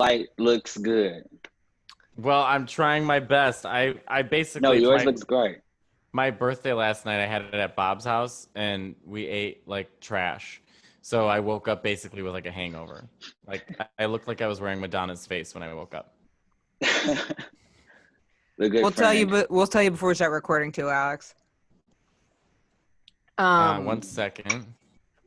light looks good. Well, I'm trying my best. I No, basically it's yours my looks great. my birthday last night. I had it at Bob's house and we ate like trash. So I woke up basically with like a hangover. Like I looked like I was wearing Madonna's face when I woke up. The good We'll tell you, friend. but we'll tell you before we start recording too, Alex. 1 second.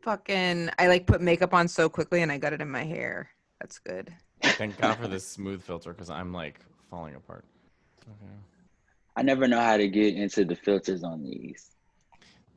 Fucking, I like put makeup on so quickly and I got it in my hair. That's good. Thank God for this smooth filter because I'm like falling apart. Okay. I never know how to get into the filters on these.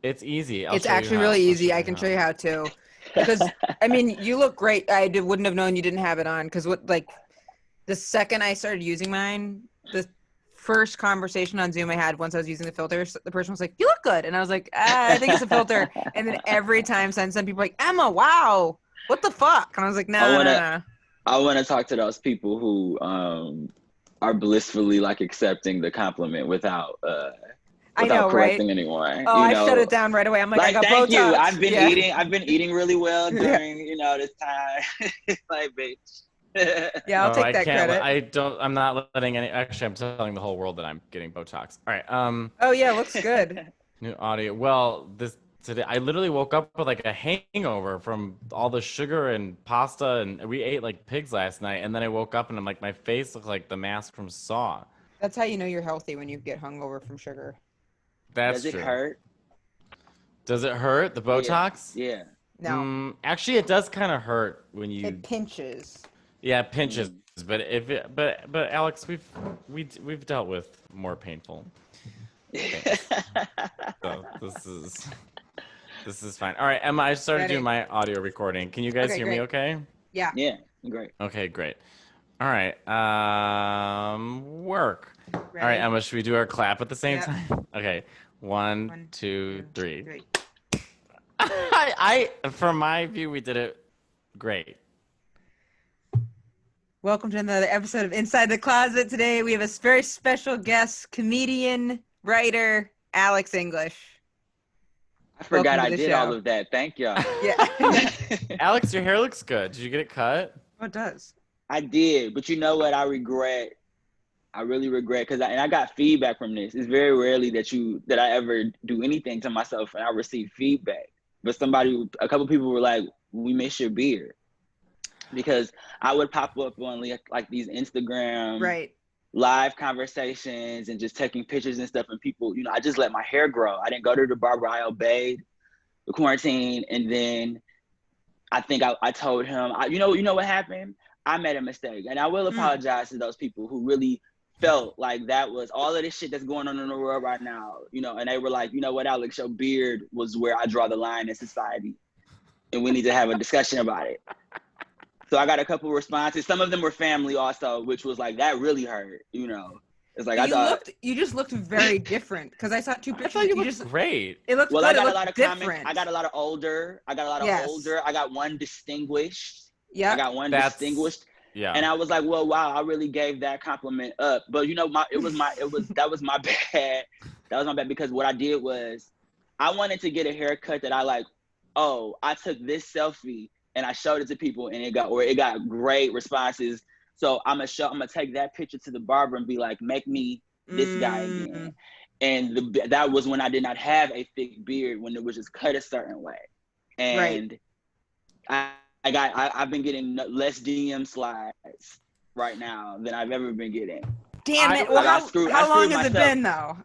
It's easy. It's actually really easy. I can show you how to. Because I mean, you look great. Wouldn't have known you didn't have it on. Because the second I started using mine, the first conversation on Zoom I had once I was using the filters, the person was like, "You look good," and I was like, "I think it's a filter." And then every time since then, people are like, "Emma, wow, what the fuck?" And I was like, "No." I want to talk to those people who are blissfully like accepting the compliment without I know, correcting right? anyone. Oh, I shut it down right away. I'm like, I got thank Botox. you. Yeah. I've been eating really well Yeah. during this time. Like, bitch. Yeah, I'll take I that can't. credit. I'm not letting any. Actually, I'm telling the whole world that I'm getting Botox. All right. Oh yeah, looks good. New audio. Well, this today I literally woke up with like a hangover from all the sugar and pasta, and we ate like pigs last night. And then I woke up and I'm like, my face looked like the mask from Saw. That's how you know you're healthy, when you get hungover from sugar. That's Does it true. hurt? Does it hurt, the Botox? Yeah. No. Actually, it does kind of hurt when you. It pinches. Yeah, it pinches. But but Alex, we've dealt with more painful things. So this is fine. All right, Emma, I started doing my audio recording. Can you guys hear me okay? Yeah. Yeah, great. Okay, great. All right. Work. Ready? All right, Emma, should we do our clap at the same Yep. time? Okay. One, two, three. I from my view, we did it great. Welcome to another episode of Inside the Closet. Today we have a very special guest, comedian, writer, Alex English. I forgot I the did show. all of that. Thank y'all. Yeah. Alex, your hair looks good. Did you get it cut? Oh, it does. I did, but you know what? I really regret, because I got feedback from this. It's very rarely that I ever do anything to myself and I receive feedback. But a couple people were like, "We miss your beard," because I would pop up on like these Instagram live conversations and just taking pictures and stuff, and people, I just let my hair grow. I didn't go to the barber. I obeyed the quarantine, and then I think I told him, you know what happened? I made a mistake, and I will apologize to those people who really felt like that was all of this shit that's going on in the world right now, and they were like, "You know what, Alex, your beard was where I draw the line in society, and we need to have a discussion about it." So I got a couple of responses. Some of them were family also, which was like, that really hurt, It's like, you just looked very different, because I saw two pictures. I thought you looked great. It looked good. I got a lot of different. comments. I got a lot of older. I got one distinguished. Yeah. I got one distinguished. Yeah. And I was like, well, wow, I really gave that compliment up. But that was my bad. That was my bad, because what I did was I wanted to get a haircut that I took this selfie and I showed it to people, and it got great responses. So I'm gonna take that picture to the barber and be like, make me this guy again. And that was when I did not have a thick beard, when it was just cut a certain way. And I've been getting less DM slides right now than I've ever been getting. Damn it! Well, how long has it been though?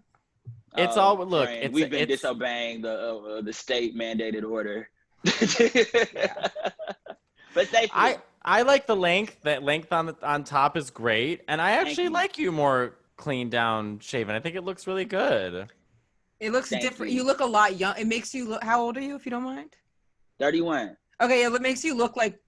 It's all look. We've been disobeying the state mandated order. But safely. I like the length. That length on top is great, and I actually like you more clean down shaven. I think it looks really good. It looks different. You look a lot young. It makes you look. How old are you, if you don't mind? 31. Okay, it makes you look like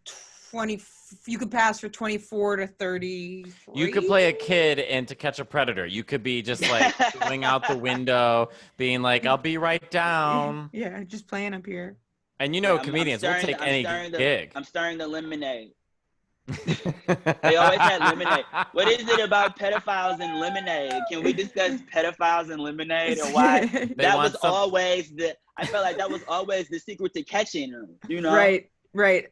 20. You could pass for 24 to 30. You could play a kid in To Catch a Predator. You could be just like going out the window, being like, "I'll be right down." Yeah, just playing up here. And comedians will take any gig. I'm stirring the lemonade. They always had lemonade. What is it about pedophiles and lemonade? Can we discuss pedophiles and lemonade, and why I felt like that was always the secret to catching them, Right.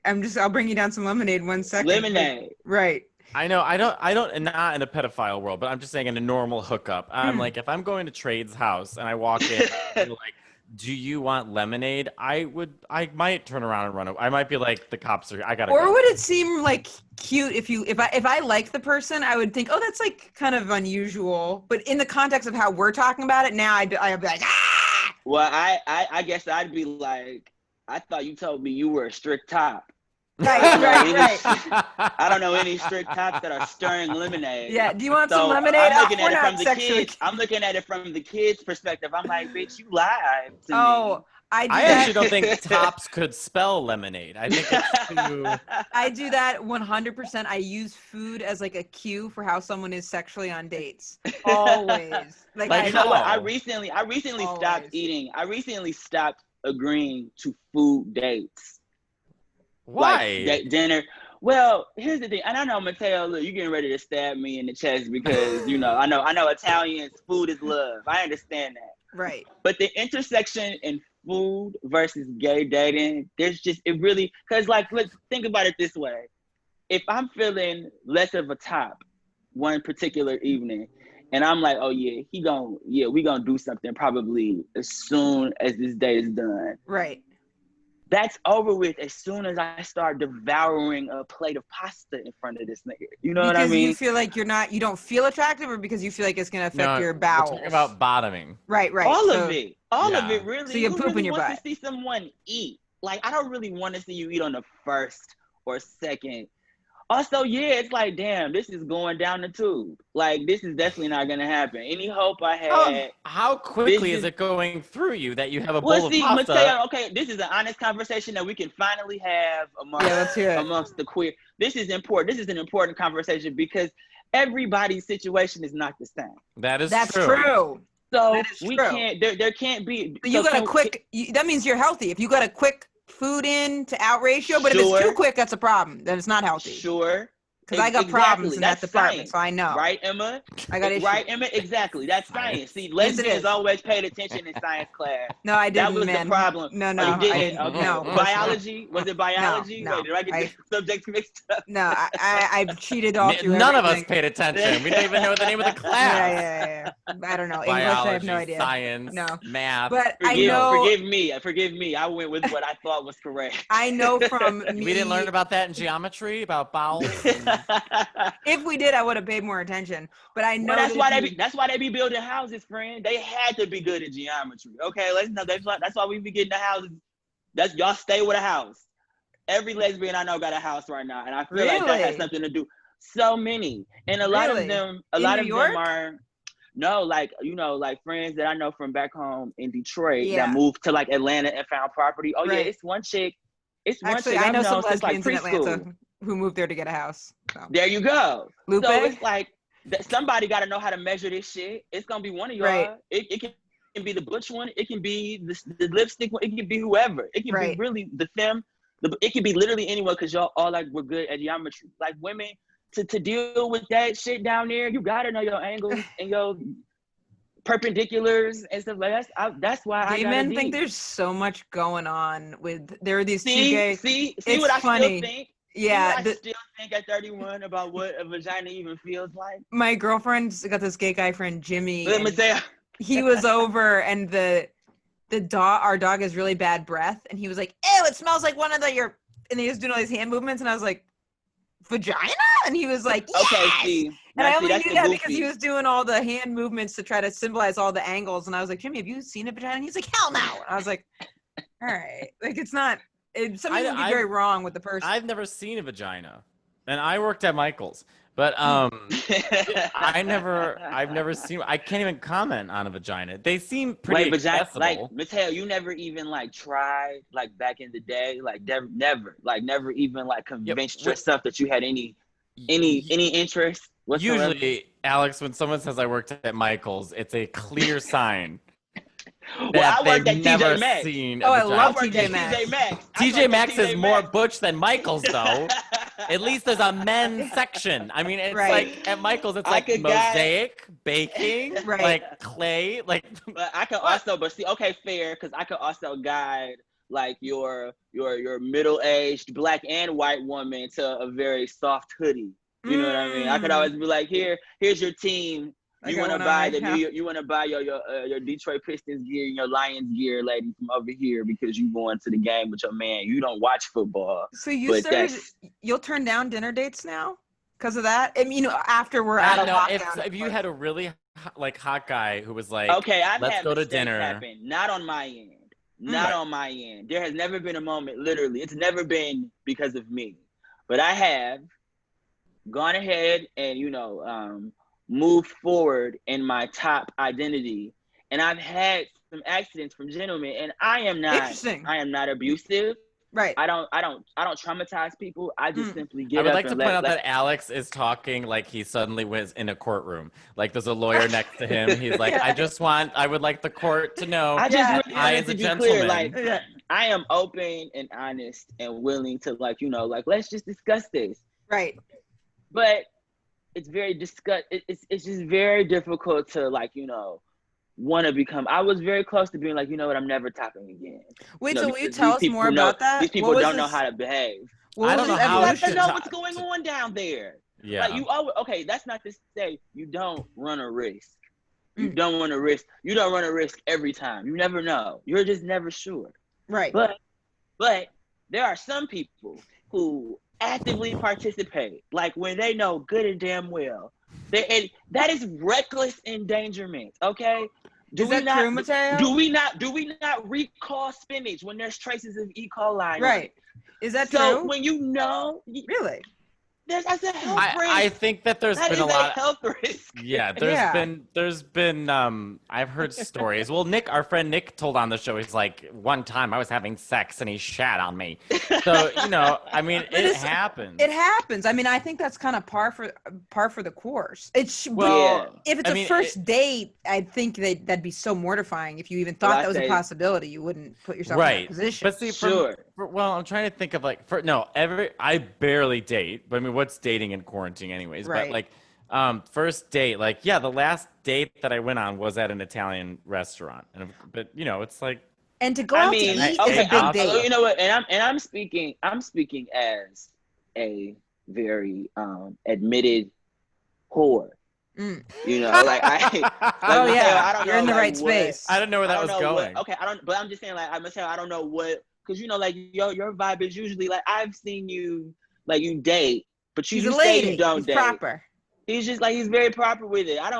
I'll bring you down some lemonade 1 second. Lemonade. Right. I know. I don't. Not in a pedophile world, but I'm just saying in a normal hookup. I'm like, if I'm going to Trade's house and I walk in, and they're like, "Do you want lemonade?" I might turn around and run away. I might be like, "The cops are. I gotta Or go." would it seem like cute if I like the person, I would think, oh, that's like kind of unusual. But in the context of how we're talking about it now, I'd be like, ah. Well, I guess I'd be like, I thought you told me you were a strict top. Right. I don't know any strict tops that are stirring lemonade. Yeah. Do you want So some lemonade? I'm looking at We're it not from the sexually. kids. I'm looking at it from the kids' perspective. I'm like, bitch, you lied to Oh, I do I that. actually don't think tops could spell lemonade. I think it's too. I do that 100%. I use food as like a cue for how someone is sexually on dates. Always. Like, you know what? I how? recently stopped Always. eating. I recently stopped agreeing to food dates. Why? Like dinner. Well, here's the thing, and I know Matteo, look, you're getting ready to stab me in the chest because I know Italians, food is love. I understand that. Right. But the intersection in food versus gay dating, there's just because let's think about it this way. If I'm feeling less of a top one particular evening, and I'm like, oh yeah, we gonna do something probably as soon as this day is done. Right. That's over with as soon as I start devouring a plate of pasta in front of this nigga. You know what I mean? Because you feel like you don't feel attractive, or because you feel like it's gonna affect your bowels. We're talking about bottoming. Right. All of it, really. So you poop really in your wants butt. to see someone eat? Like, I don't really want to see you eat on the first or second. Also, yeah, it's like, damn, this is going down the tube. Like, this is definitely not gonna happen. Any hope I had. How quickly is it going through you that you have a bowl Well, of see, pasta? Matteo, okay, this is an honest conversation that we can finally have amongst the queer. This is important. This is an important conversation because everybody's situation is not the same. That's true. So we can't. There can't be. So you got a quick. That means you're healthy. If you got a quick food in to out ratio, but if it's too quick, that's a problem. Then it's not healthy. Sure. Because I got problems in that department, science. so I know. Right, Emma? I got issues. Right, Emma? Exactly. That's science. See, lesbians always paid attention in science class. No, I didn't, That was the problem. No, Oh, you didn't? I Okay. no. Biology? Was it biology? No. Wait, did I get the subjects mixed up? No, I've cheated all through None everything. of us paid attention. We don't even know the name of the class. Yeah. I don't know. English, Biology, I have no idea. Science, math. But I know. Forgive me. I went with what I thought was correct. I know from me. We didn't learn about that in geometry, about bowels. If we did, I would have paid more attention. But I know that's why they be building houses, friend. They had to be good at geometry. Okay, let's know that's why we be getting the houses. That's y'all stay with a house. Every lesbian I know got a house right now, and I feel like that has something to do. So many, and a lot of them are like friends that I know from back home in Detroit that moved to like Atlanta and found property. Oh yeah, it's one chick. Actually, I know some lesbians in Atlanta who moved there to get a house. So. There you go. Lupe? So it's like somebody got to know how to measure this shit. It's gonna be one of y'all. Right. It can be the butch one. It can be the lipstick one. It can be whoever. It can be really the femme. It can be literally anyone because y'all all like we're good at geometry. Like women to deal with that shit down there, you gotta know your angles and your perpendiculars and stuff like that. That's why gay men think there's so much going on with there are these two gay. See it's what I funny. still think. Yeah, I still think at 31 about what a vagina even feels like. My girlfriend's got this gay guy friend Jimmy. Let me say, he was over and our dog has really bad breath, and he was like, "Ew, it smells like one of and he was doing all these hand movements, and I was like, vagina? And he was like, yes! Okay, see. And I only knew that because he was doing all the hand movements to try to symbolize all the angles. And I was like, Jimmy, have you seen a vagina? And he's like, hell no. And I was like, all right. Like, it's not, something would be very wrong with the person. I've never seen a vagina. And I worked at Michael's. But I've never seen. I can't even comment on a vagina. They seem pretty accessible. Like Matteo, you never even like tried like back in the day, like never even like convinced yourself that you had any interest whatsoever. Usually, Alex, when someone says I worked at Michael's, it's a clear sign. Well, I worked at TJ Maxx. I love TJ Maxx. TJ Maxx is more butch than Michael's, though. At least there's a men's section. I mean, it's like at Michael's, it's like mosaic, baking, like clay, like. But I can also, fair, because I could also guide like your middle-aged black and white woman to a very soft hoodie. You know what I mean? I could always be like, here's your team. Like You want I to went buy on, the yeah. New York, you want to buy your Detroit Pistons gear and your Lions gear, lady, from over here because you going to the game with your man. You don't watch football. So you but started. You'll turn down dinner dates now because of that. I mean, after we're out of no, lockdown. if you had a really hot guy who was like, okay, I've let's had go to mistakes dinner. happen. Not on my end. Not on my end. There has never been a moment, literally. It's never been because of me. But I have gone ahead and, moved forward in my top identity. And I've had some accidents from gentlemen, and I am not abusive. Right. I don't traumatize people. I just simply get I would up like to and point out that Alex is talking like he suddenly was in a courtroom. Like there's a lawyer next to him. He's like, I would like the court to know I just that really I, wanted as a to be gentleman. clear, like I am open and honest and willing to let's just discuss this. Right. But it's it's just very difficult to want to become. I was very close to being like, you know what, I'm never topping again. Wait, so will you tell us more about that? These people don't know how to behave. I don't know how you have to know what's going on down there. Yeah. Like you always, okay, that's not to say you don't run a risk. You don't run a risk. You don't run a risk every time. You never know. You're just never sure. Right. But there are some people who actively participate, like when they know good and damn well. That is reckless endangerment, okay? Is that true, Matteo? Do we not recall spinach when there's traces of E. coli? Right. Is that true? So when you know, really, that's a health risk. I think that there's been a lot of health risk. Yeah, there's been I've heard stories. Well, our friend Nick told on the show, he's like, one time I was having sex and he shat on me. So, I mean, it happens. It happens. I mean, I think that's kind of par for the course. If it's a first date, I think that'd be so mortifying. If you even thought that was a possibility, you wouldn't put yourself in that position. But see, I'm trying to think of I barely date, but I mean, what's dating in quarantine anyways? Right. But first date, the last date that I went on was at an Italian restaurant. But it's like, and to go out to eat is a big date. You know what? And I'm speaking as a very admitted whore. You're in the right space. I don't know where that was going. But I'm just saying, I don't know what, because your vibe is usually like, I've seen you you date, but you say you don't date. Proper. He's just he's very proper with it. I'm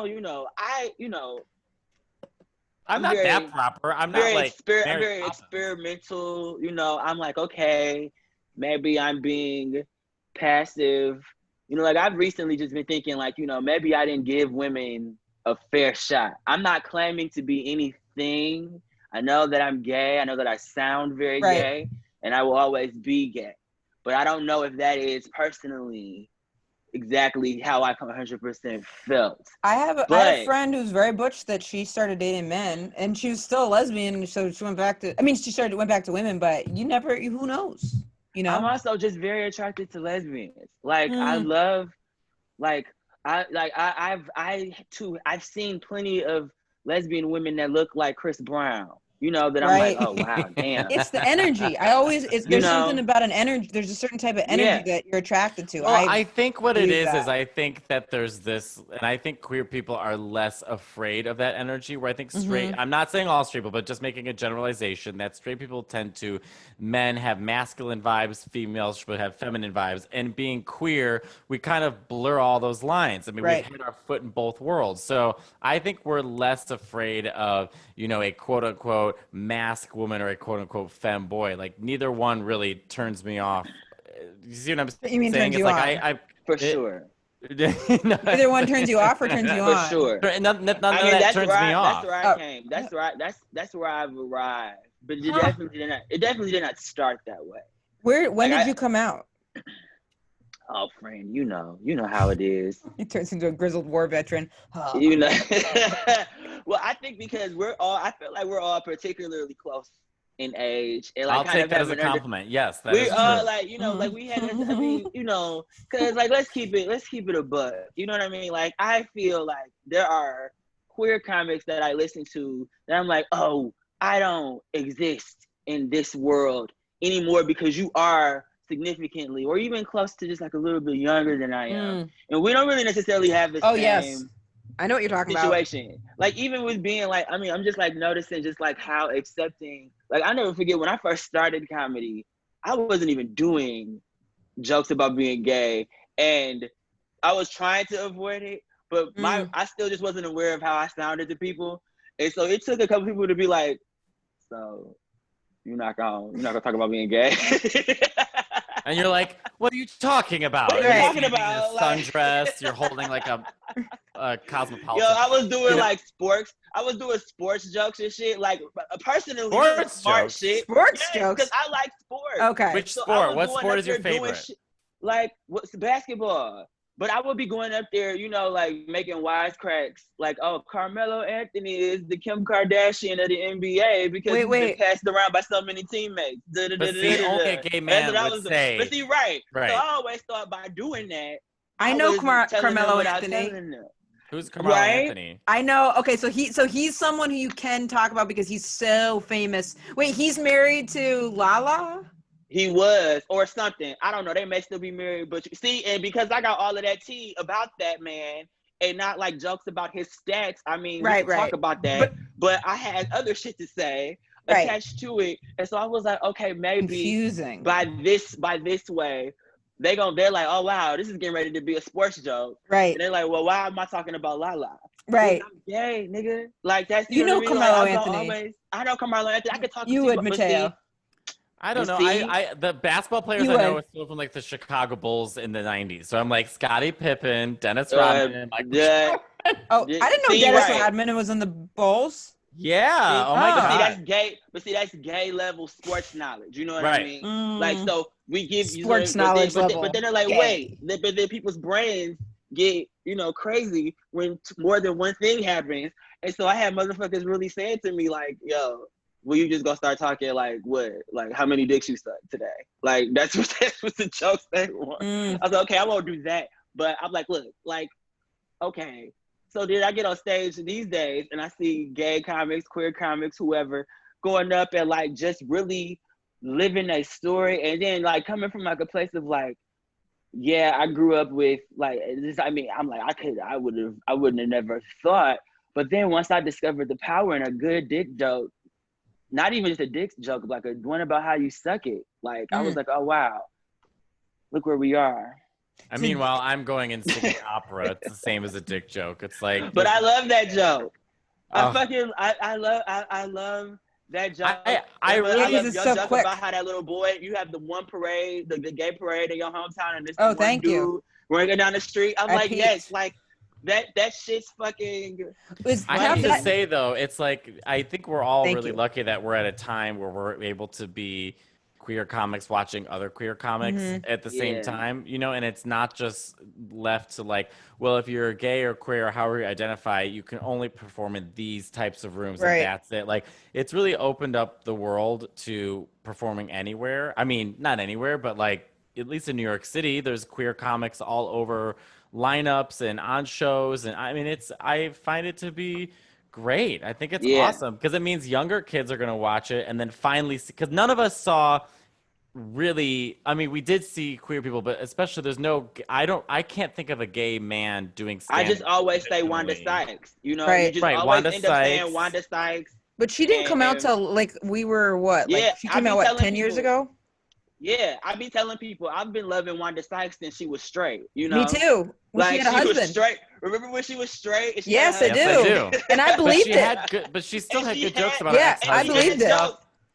not that proper. I'm not I'm very experimental. I'm like, okay, maybe I'm being passive. I've recently just been thinking maybe I didn't give women a fair shot. I'm not claiming to be anything. I know that I'm gay. I know that I sound very gay, and I will always be gay. But I don't know if that is personally exactly how I 100% felt. I have a friend who's very butch that she started dating men, and she was still a lesbian, so she went back to women, but who knows? I'm also just very attracted to lesbians. I love, I've seen plenty of lesbian women that look like Chris Brown. That I'm like, oh wow, damn. It's the energy. There's something about an energy. There's a certain type of energy that you're attracted to. Well, I think what it is I think that there's this, and I think queer people are less afraid of that energy. Where I think straight, I'm not saying all straight people, but just making a generalization that straight people men have masculine vibes, females should have feminine vibes, and being queer, we kind of blur all those lines. I mean, we've had our foot in both worlds. So I think we're less afraid of, a quote unquote mask woman or a quote unquote femme boy. Neither one really turns me off. You see what I'm saying? You mean turns you on? Sure. Either one turns you off or turns you on. For sure. None of that turns me off. That's where I came. That's where I've arrived. But it definitely did not start that way. When did you come out? Oh, friend, you know how it is. He turns into a grizzled war veteran. Well, I think because I feel like we're all particularly close in age, and I'll take that as a compliment. Yes, that is true. We had. I mean, because let's keep it a buck. You know what I mean? I feel like there are queer comics that I listen to that I'm like, oh, I don't exist in this world anymore because you are significantly or even close to just like a little bit younger than I am. And we don't really necessarily have the same yes. I know what you're talking situation. Like even with being like, I mean, I'm just like noticing just like how accepting, like I never forget when I first started comedy, I wasn't even doing jokes about being gay. And I was trying to avoid it, but I still just wasn't aware of how I sounded to people. And so it took a couple people to be like, so you're not gonna talk about being gay. And you're like, what are you talking about? What are you talking about? A sundress, you're holding like a cosmopolitan. Yo, I was doing like sports. I was doing sports jokes and shit. Like personally, sports smart jokes. shit. Sports jokes. Because I like sports. Okay. Which sport? What sport is your favorite? Like what's basketball? But I would be going up there, you know, like making wisecracks, like, oh, Carmelo Anthony is the Kim Kardashian of the NBA because he's been passed around by so many teammates. But see, only a gay man would say. But see, right. So I always thought by doing that, I know Carmelo Anthony. Who's Carmelo Anthony? I know. Okay, so he's someone who you can talk about because he's so famous. Wait, he's married to Lala? He was, or something. I don't know. They may still be married, but see, and because I got all of that tea about that man, and not like jokes about his stats. I mean, we can talk about that, but I had other shit to say attached to it, and so I was like, okay, maybe by this way, they're like, oh wow, this is getting ready to be a sports joke, right? And they're like, well, why am I talking about Lala? Right. I'm gay, nigga. Like that's you know Carmelo Anthony. I know Carmelo Anthony. I could talk. You would, Matteo. I don't know. I the basketball players I know are still from like the Chicago Bulls in the 90s. So I'm like Scottie Pippen, Dennis Rodman, Michael Jordan. Oh, I didn't know Dennis Rodman was in the Bulls. Yeah. Oh my God. See, that's gay. But see, that's gay level sports knowledge. You know what I mean? Like, so we give you sports knowledge level. But then they're like, wait. But then people's brains get, you know, crazy when more than one thing happens. And so I had motherfuckers really saying to me like, yo, will you just go start talking like what? Like how many dicks you sucked today? Like that's what the jokes they want. I was like, okay, I won't do that. But I'm like, look, like, okay. So did I get on stage these days and I see gay comics, queer comics, whoever, going up and like just really living a story and then like coming from like a place of like, yeah, I grew up with like this. I mean, I'm like, I wouldn't have never thought. But then once I discovered the power in a good dick joke, not even just a dick joke, like a one about how you suck it. Like I was like, oh wow, look where we are. I mean, while I'm going and singing opera, it's the same as a dick joke. It's like, but I love that joke. I love that joke. I really love your joke about how that little boy, you have the one parade, the gay parade in your hometown, and this thank you. Running down the street. I'm like, yes, like. That shit's fucking. I have to say though, it's like I think we're all really lucky that we're at a time where we're able to be queer comics watching other queer comics at the same time, you know, and it's not just left to like, well, if you're gay or queer or however you identify, you can only perform in these types of rooms and that's it. Like it's really opened up the world to performing anywhere. I mean, not anywhere, but like at least in New York City, there's queer comics all over lineups and on shows, and I mean I find it to be great. I think it's awesome because it means younger kids are going to watch it and then finally see, because none of us saw really, I mean we did see queer people, but especially there's no, I can't think of a gay man doing stand-up. I just always say Wanda Sykes, you know, you just always Wanda end up saying Wanda Sykes. But she didn't come out till like we were what, like she came out what 10 years ago. Yeah, I be telling people I've been loving Wanda Sykes since she was straight. You know, me too. When like she was straight. Remember when she was straight? Yes, I do. And I believed it. But she still had good jokes about it. Yeah, I believed it.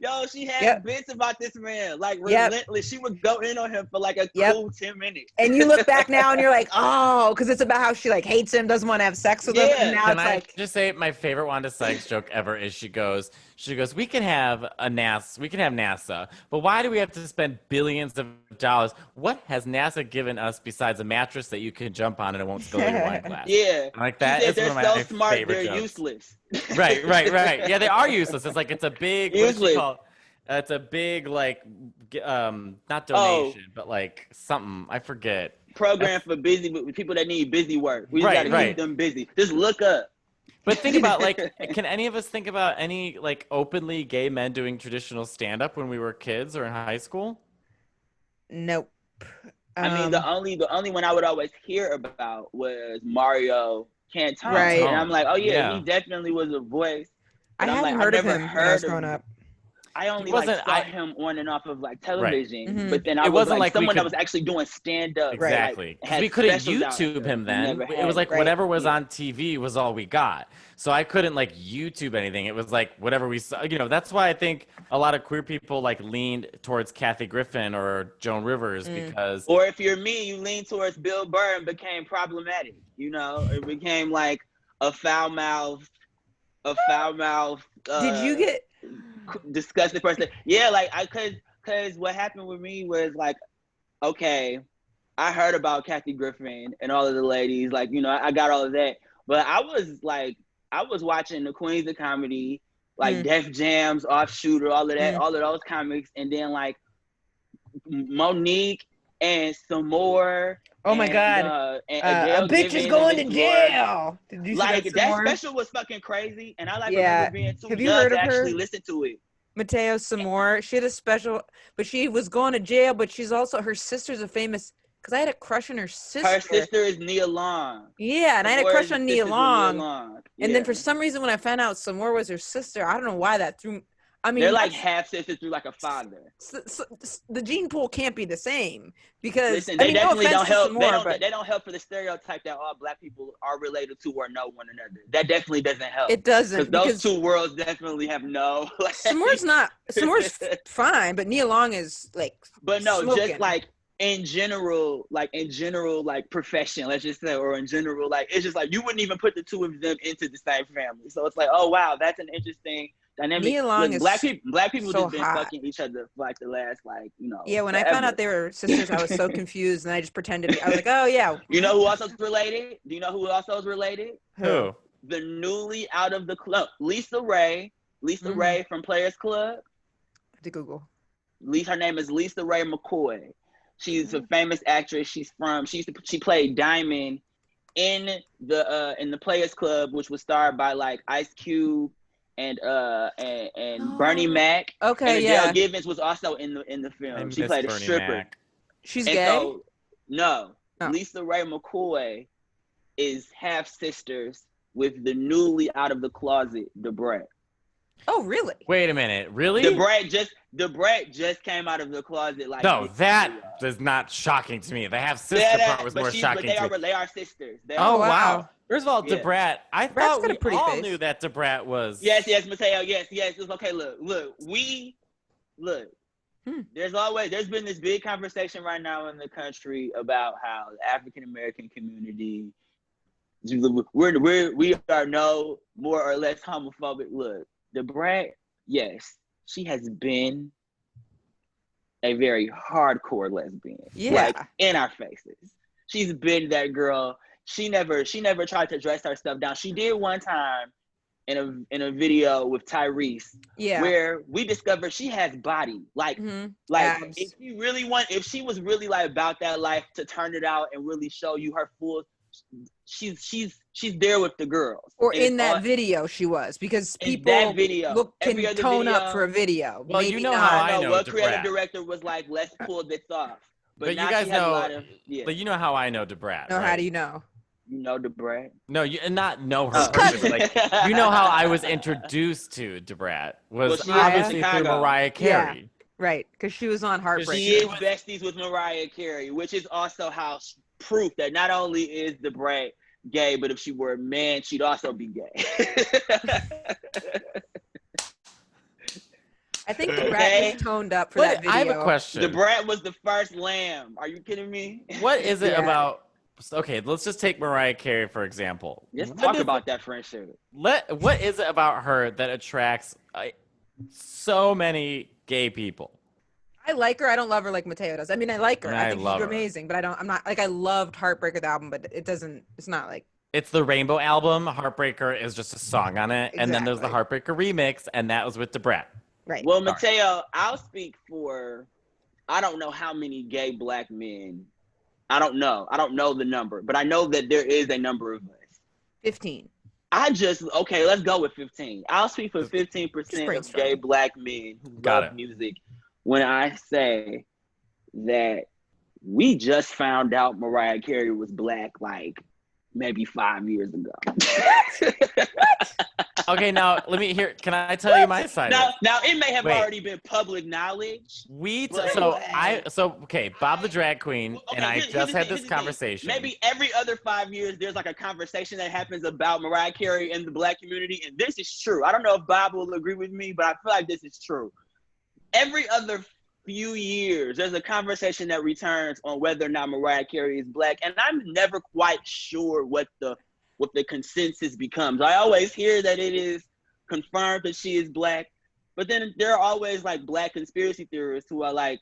Yo, she had bits about this man, like relentless. She would go in on him for like a cool 10 minutes. And you look back now and you're like, oh, because it's about how she like hates him, doesn't want to have sex with him. And now I just say my favorite Wanda Sykes joke ever is she goes, we can have NASA, but why do we have to spend billions of dollars? What has NASA given us besides a mattress that you can jump on and it won't spill your wine glass? Yeah. Like that is one of my so smart, they're jokes. Useless. Right. Yeah, they are useless. It's like it's a big it's a big like not donation, but like something I forget. Program for people that need busy work. We just gotta keep them busy. Just look up. But think about like, can any of us think about any like openly gay men doing traditional stand-up when we were kids or in high school? Nope. I mean, the only one I would always hear about was Mario Cantone. Right. And I'm like, oh yeah, Yeah. he definitely was a voice. But I I'm hadn't like, heard I of never him when I was heard growing of. up. I only wasn't- saw him on and off of like television, Mhm. but then I It was wasn't like like we someone that could- was actually doing stand up. Exactly. Because Had we couldn't specials out YouTube there. him We then. never It had was like Right. whatever was Yeah. on TV was all we got. So I couldn't like YouTube anything. It was like whatever we saw. You know, that's why I think a lot of queer people like leaned towards Kathy Griffin or Joan Rivers because Or if you're me, you lean towards Bill Burr and became problematic. You know, it became like a foul mouth. Did you get? Disgusting person? Yeah, like cause what happened with me was like, okay, I heard about Kathy Griffin and all of the ladies, like, you know, I got all of that, but I was watching the Queens of Comedy, like Def Jam's, Offshooter, all of that, all of those comics, and then like Monique and some more. Oh my God! And a bitch is going to jail. Did you see like that more? special was fucking crazy, and I like Yeah. remember being too Have you young heard to of her? actually listen to it. Matteo Samore. She had a special, but she was going to jail. But she's also her sister's a famous. Because I had a crush on her sister. Her sister is Nia Long. Yeah, and I had a crush on Nia Long. Yeah. And then for some reason, when I found out Samore was her sister, I don't know why that threw. I mean, they're like half sisters through like a father. The gene pool can't be the same because listen, they definitely don't help. Samore, they don't help for the stereotype that all black people are related to or know one another. That definitely doesn't help. It doesn't because those two worlds definitely have no. Like, Samore's fine, but Nia Long is like. But no, smoking. just like in general, like profession, let's just say, or in general, like it's just like you wouldn't even put the two of them into the same family. So it's like, oh wow, that's an interesting dynamic. Nia Long is black people so just been hot. fucking each other for like the last Yeah, when forever. I found out they were sisters, I was so confused, and I just pretended. I was like, oh yeah. You know who else is related? Do you know who else is related? who? The newly out of the club, Lisa Ray Ray from Players Club. I have to Google. Her name is Lisa Ray McCoy. She's a famous actress. She played Diamond in the Players Club, which was starred by like Ice Cube and Bernie Mac. Okay, and yeah. Adele Givens was also in the film. She played a Bernie stripper. Mac. She's And gay. so, no, Oh. Lisa Ray McCoy is half sisters with the newly out of the closet Debray. Oh, really? Wait a minute, really? Debray just came out of the closet. Like No, that is not shocking to me. The half sister part was more shocking to me. They are sisters. Oh wow. wow! First of all, Yeah. Debrat. I Debrat's thought got a we pretty all face. knew that Debrat was. Yes, Mateo. Yes. It's okay. Look. There's been this big conversation right now in the country about how the African American community, we are no more or less homophobic. Look, Debrat, yes, she has been a very hardcore lesbian. Yeah. Like in our faces. She's been that girl. She never tried to dress her stuff down. She did one time in a video with Tyrese, Yeah. where we discovered she has body. Like Abs. if she was really like about that life to turn it out and really show you her full, she's there with the girls. Or And in it's that all- video she was, because in people that video, can every other tone video- up for a video. Well, you Maybe know not. how I I know know what Debrat. creative director was like, let's pull this off. But now you guys she has know, a lot of, yeah. like, you know how I know Debrat. No, right? how do you know? You know Debrat. No, you and not know her Oh. personally, but like you know how I was introduced to Debrat was Well, she lives in obviously through Chicago. Mariah Carey. Right, because she was on Heartbreak. She is besties with Mariah Carey, which is also how proof that not only is Debrat gay, but if she were a man, she'd also be gay. I think the Okay. brat was toned up for that But video. I have a question. Debrat was the first lamb. Are you kidding me? What is it Yeah. about? Okay, let's just take Mariah Carey for example. Let's What talk is about that friendship. What is it about her that attracts so many gay people? I like her. I don't love her like Matteo does. I mean, I like her. I I think love she's her. amazing, but I'm not like, I loved Heartbreaker, the album, but it's not like, It's the Rainbow album. Heartbreaker is just a song on it, and then there's the Heartbreaker remix, and that was with Debrat. right. Well, Matteo, I'll speak for, I don't know how many gay black men. I don't know the number, but I know that there is a number of us. 15. Okay, let's go with 15. I'll speak for 15% of brainstorming. gay black men who Got love it. music when I say that we just found out Mariah Carey was Black like maybe 5 years ago. Okay, now let me hear. Can I tell you my side? Now it may have already been public knowledge. Okay, Bob the drag queen, Okay, and I just had this conversation. Maybe every other 5 years, there's like a conversation that happens about Mariah Carey in the Black community, and this is true. I don't know if Bob will agree with me, but I feel like this is true. Every other few years, there's a conversation that returns on whether or not Mariah Carey is Black, and I'm never quite sure what the consensus becomes. I always hear that it is confirmed that she is Black, but then there are always like Black conspiracy theorists who are like,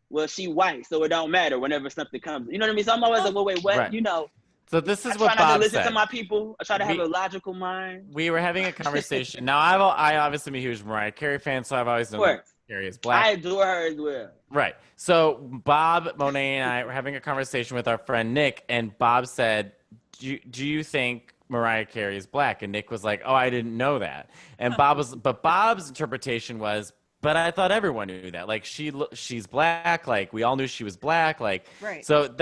well, she white, so it don't matter whenever something comes. You know what I mean? So I'm always like, well, wait, what? Right. You know. So this is I what try not Bob to listen said. to my people. I try to have a logical mind. We were having a conversation. Now, I obviously am a huge Mariah Carey fan, so I've always known that Carey is Black. I adore her as well. Right. So Bob, Monet, and I were having a conversation with our friend Nick, and Bob said, do you think Mariah Carey is Black? And Nick was like, oh, I didn't know that. And Bob's interpretation was, but I thought everyone knew that. Like, she's Black. Like, we all knew she was Black. Like, right. So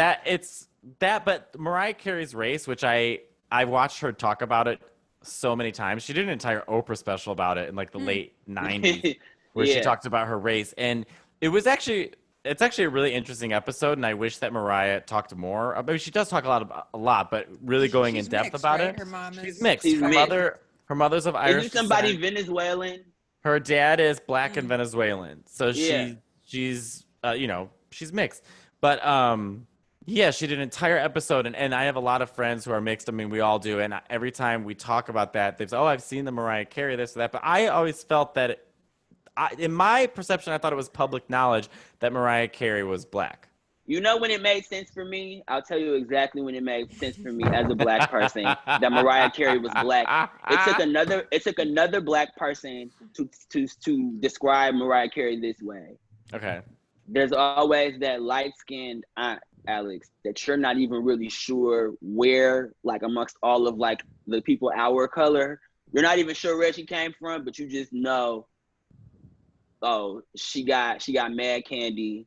but Mariah Carey's race, which I watched her talk about it so many times. She did an entire Oprah special about it in like the late 90s where she talked about her race. And it's actually a really interesting episode. And I wish that Mariah talked more. I mean, she does talk a lot, but really going in depth about it. Her mom she's mixed. Her mother's of Irish descent. Is somebody descent. Venezuelan? Her dad is Black and Venezuelan. So she's she's mixed. But yeah, she did an entire episode, and I have a lot of friends who are mixed. I mean, we all do, and every time we talk about that, they say, "Oh, I've seen the Mariah Carey this or that." But I always felt that, in my perception, I thought it was public knowledge that Mariah Carey was Black. You know when it made sense for me? I'll tell you exactly when it made sense for me as a Black person that Mariah Carey was Black. It took another Black person to describe Mariah Carey this way. Okay. There's always that light-skinned aunt, Alex, that you're not even really sure where, like amongst all of like the people our color, you're not even sure where she came from, but you just know, oh, she got mad candy.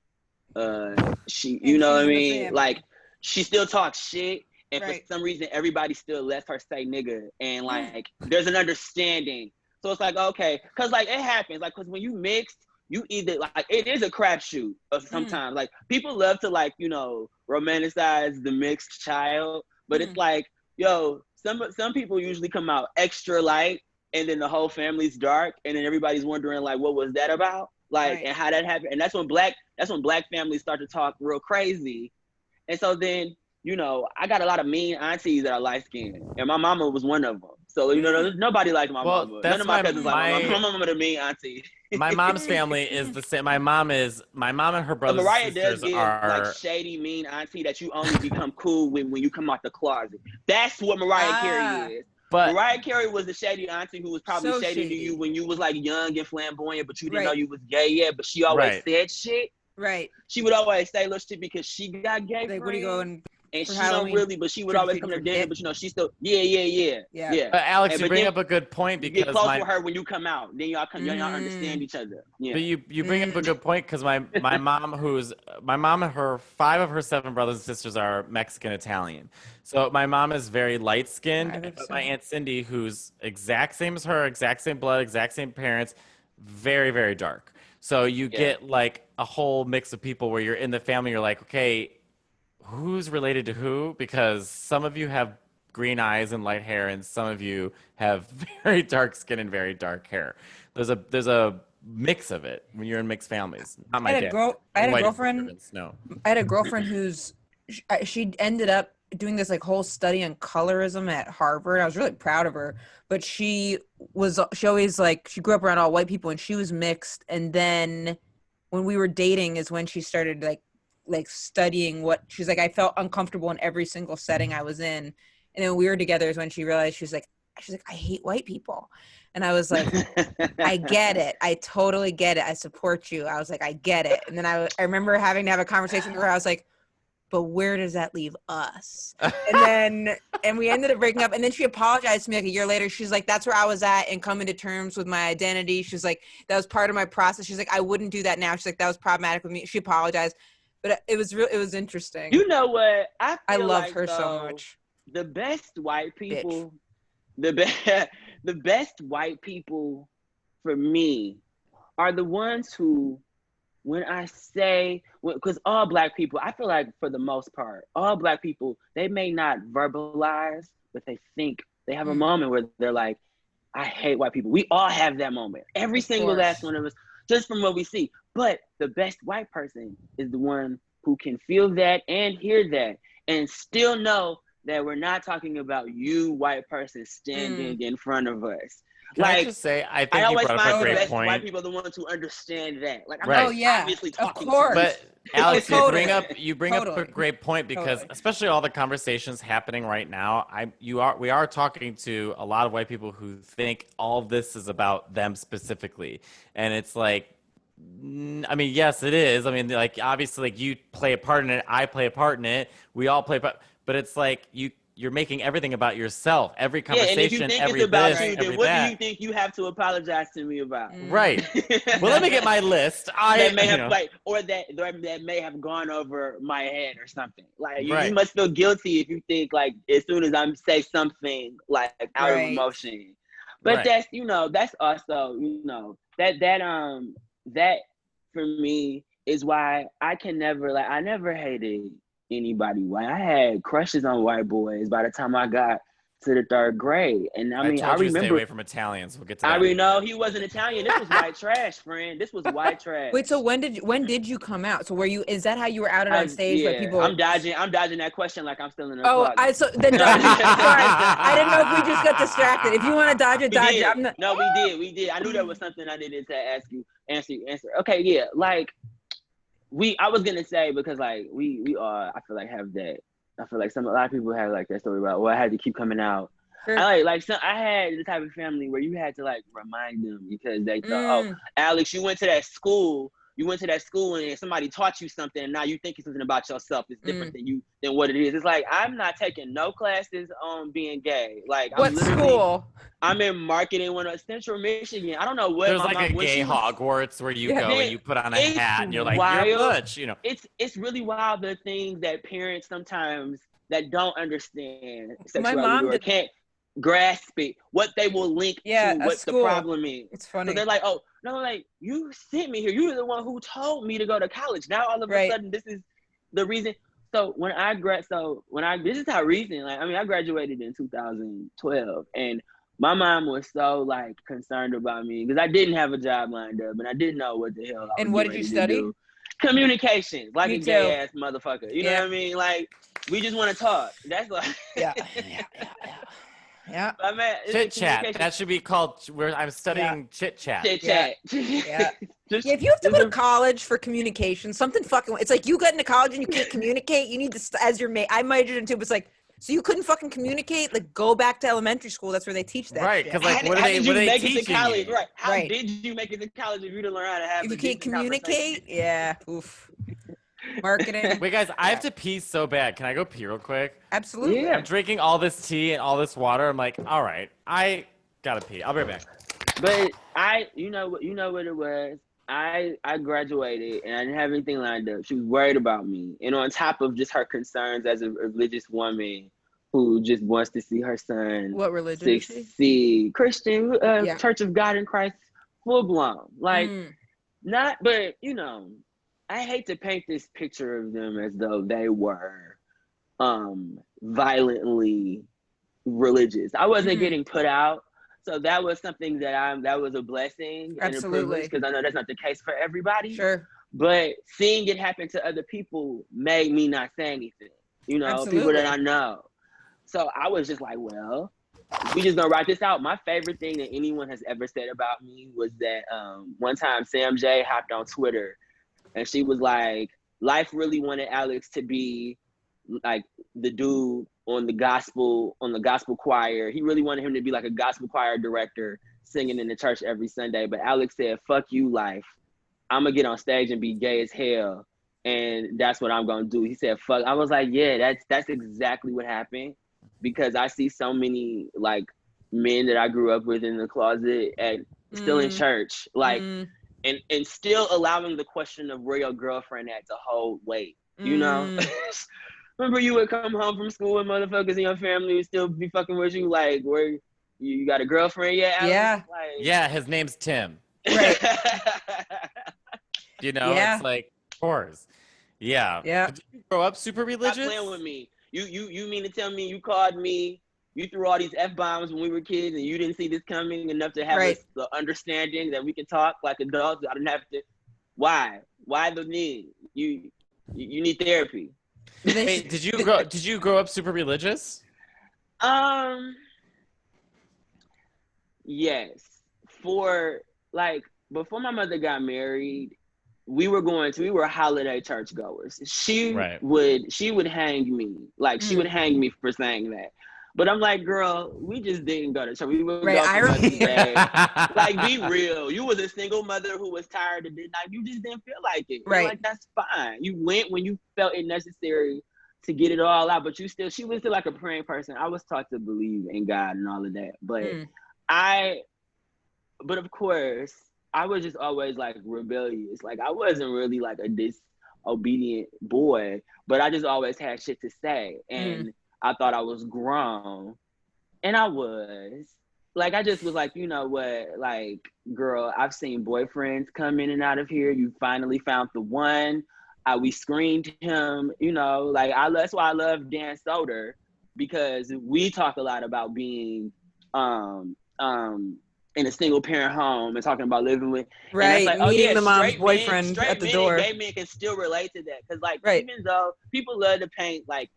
You know what I mean? Like, she still talks shit, and for some reason everybody still lets her say nigga, and like there's an understanding. So it's like, okay, cause like it happens, like, cause when you mixed, you either like, it is a crapshoot of sometimes. Like, people love to like, you know, romanticize the mixed child, but it's like, yo, some people usually come out extra light, and then the whole family's dark, and then everybody's wondering like, what was that about? Like, and how that happened. And that's when black families start to talk real crazy. And so then, you know, I got a lot of mean aunties that are light skinned, and my mama was one of them. So, you know, nobody likes my mama. None of my cousins like my mama. The mean auntie. My mom's family is the same. My mom and her brothers and sisters are like shady, mean auntie that you only become cool with when you come out the closet. That's what Mariah Carey is. But Mariah Carey was the shady auntie who was probably so shady to you when you was like young and flamboyant, but you didn't know you was gay yet. But she always said shit. Right. She would always say little shit because she got gay friends. What are you going? And she don't really, but she would always come to dinner. But you know, she still, yeah. But Alex, you bring up a good point because you get close with her when you come out. Then y'all understand each other. Yeah. But you bring up a good point because my mom and her 5 of her 7 brothers and sisters are Mexican Italian. So my mom is very light skinned. But my Aunt Cindy, who's exact same as her, exact same blood, exact same parents, very, very dark. So you get like a whole mix of people where you're in the family. You're like, okay, who's related to who? Because some of you have green eyes and light hair, and some of you have very dark skin and very dark hair. There's a mix of it when you're in mixed families. Not my dad. I had a girlfriend. No. I had a girlfriend she ended up doing this like whole study on colorism at Harvard. I was really proud of her, but she always like, she grew up around all white people, and she was mixed. And then when we were dating is when she started like studying what she's like, I felt uncomfortable in every single setting I was in. And then when we were together is when she realized she's like, I hate white people. And I was like, I get it. I totally get it. I support you. I was like, I get it. And then I remember having to have a conversation with her. I was like, but where does that leave us? And we ended up breaking up. And then she apologized to me like a year later. She's like, that's where I was at and coming to terms with my identity. She's like, that was part of my process. She's like, I wouldn't do that now. She's like, that was problematic with me. She apologized. But it was interesting. You know what? I feel love like, her so though, much. The best white people, the best white people for me are the ones who, when I say, because all Black people, I feel like for the most part, all Black people, they may not verbalize, but they think, they have a moment where they're like, I hate white people. We all have that moment. Every single last one of us, just from what we see. But the best white person is the one who can feel that and hear that and still know that we're not talking about you, white person, standing in front of us. Can I just say, I think you always brought up find a the great best point. white people the ones who understand that. Like, I'm Right. not obviously talking of course. to you. But Alex, Totally. you bring up a great point, because especially all the conversations happening right now, we are talking to a lot of white people who think all of this is about them specifically, and it's like, I mean, yes, it is. I mean, like, obviously, like, you play a part in it, I play a part in it, we all play a part, but it's like you're making everything about yourself. Every conversation, and if you think every it's about this, you, every then what that. do you think you have to apologize to me about? Right. Well, let me get my list. That may have that may have gone over my head or something. Like you must feel guilty if you think like as soon as I say something like out of emotion. But that's that's also that for me is why I can never I never hated anybody white. I had crushes on white boys by the time I got to the 3rd grade. And I mean, I told you to remember stay away from Italians. We'll get to that. I already know he wasn't Italian. This was white trash, friend. This was white trash. Wait, so when did you come out? So is that how you were outed on stage by people? I'm dodging that question like I'm still in the closet. Sorry, I didn't know if we just got distracted. If you want to dodge it, dodge it. No, we did. I knew there was something I needed to answer. Okay, yeah. Like I was gonna say, because like we all I feel like have that. I feel like a lot of people have like that story about, well, I had to keep coming out. Sure. I had the type of family where you had to like remind them, because they thought, oh, Alex, you went to that school and somebody taught you something, and now you thinking something about yourself is different than what it is. It's like, I'm not taking no classes on being gay. Like, what school? I'm in marketing, Central Michigan. I don't know what. There's like a gay Hogwarts where you go and you put on a hat and you're like, wild. You're butch, It's really wild, the things that parents sometimes that don't understand sexuality or can't grasp it, what they will link to what the problem is. It's funny. So they're like, oh, no, like, you sent me here. You were the one who told me to go to college. Now all of a sudden this is the reason. So this is how recent, like, I mean, I graduated in 2012, and my mom was so like concerned about me because I didn't have a job lined up and I didn't know what the hell I was. And what did you study? Communications, like a gay ass motherfucker. You know what I mean? Like, we just want to talk. That's like yeah. Chit chat. That should be called. Where I'm studying chit chat. Chit chat. Yeah. If you have to go to college for communication, something fucking. It's like you got into college and you can't communicate. You need to as your mate. I majored into. It's like, so you couldn't fucking communicate. Like, go back to elementary school. That's where they teach that. Right? Because like, what are they teaching you? Right? How did you make it to college if you didn't learn how to have? If you can't communicate, yeah. Oof. Marketing. Wait, guys, I have to pee so bad. Can I go pee real quick? Absolutely. Yeah. I'm drinking all this tea and all this water. I'm like, all right, I gotta pee. I'll be right back. But you know what it was. I graduated and I didn't have anything lined up. She was worried about me, and on top of just her concerns as a religious woman who just wants to see her son. What religion is she? See, Christian, Church of God in Christ, full blown. Like, not, but I hate to paint this picture of them as though they were violently religious. I wasn't getting put out, so that was something that was a blessing and a privilege, because I know that's not the case for everybody. Sure. But seeing it happen to other people made me not say anything. People that I know. So I was just like, well, we just gonna write this out. My favorite thing that anyone has ever said about me was that one time Sam J hopped on Twitter. And she was like, life really wanted Alex to be like the dude on the gospel choir. He really wanted him to be like a gospel choir director singing in the church every Sunday. But Alex said, fuck you, life. I'm going to get on stage and be gay as hell. And that's what I'm going to do. He said, fuck. I was like, yeah, that's exactly what happened. Because I see so many like men that I grew up with in the closet and still in church. Like, and still allowing the question of where your girlfriend at to hold weight, you know? Remember you would come home from school and motherfuckers in your family would still be fucking with you, like, where you got a girlfriend yet, Alex? Yeah. Like, Yeah, his name's Tim. Right. You know, Yeah. it's like, of course. Yeah. Yeah. Did you grow up super Stop religious? playing with me. You mean to tell me you called me, you threw all these F-bombs when we were kids and you didn't see this coming enough to have Right. the understanding that we can talk like adults? I didn't have to. Why? Why the need? You need therapy. Wait, did you grow up super religious? Yes. For like before my mother got married, we were holiday churchgoers. She Right. would hang me. Like she would hang me for saying that. But I'm like, girl, we just didn't go to church. We would Right, go I for Mother's Day. Right. Like, be real. You was a single mother who was tired of it. Like, you just didn't feel like it. And, Right. like, that's fine. You went when you felt it necessary to get it all out. But she was still like a praying person. I was taught to believe in God and all of that. But but of course, I was just always like rebellious. Like, I wasn't really like a disobedient boy, but I just always had shit to say. And I thought I was grown. And I was. Like, I just was like, you know what? Like, girl, I've seen boyfriends come in and out of here. You finally found the one. We screened him, you know. Like, that's why I love Dan Soder, because we talk a lot about being in a single parent home and talking about living with, Right, like, meeting the mom's straight boyfriend men, at the straight door. men and gay men can still relate to that. Because, like, Right. even though people love to paint, like,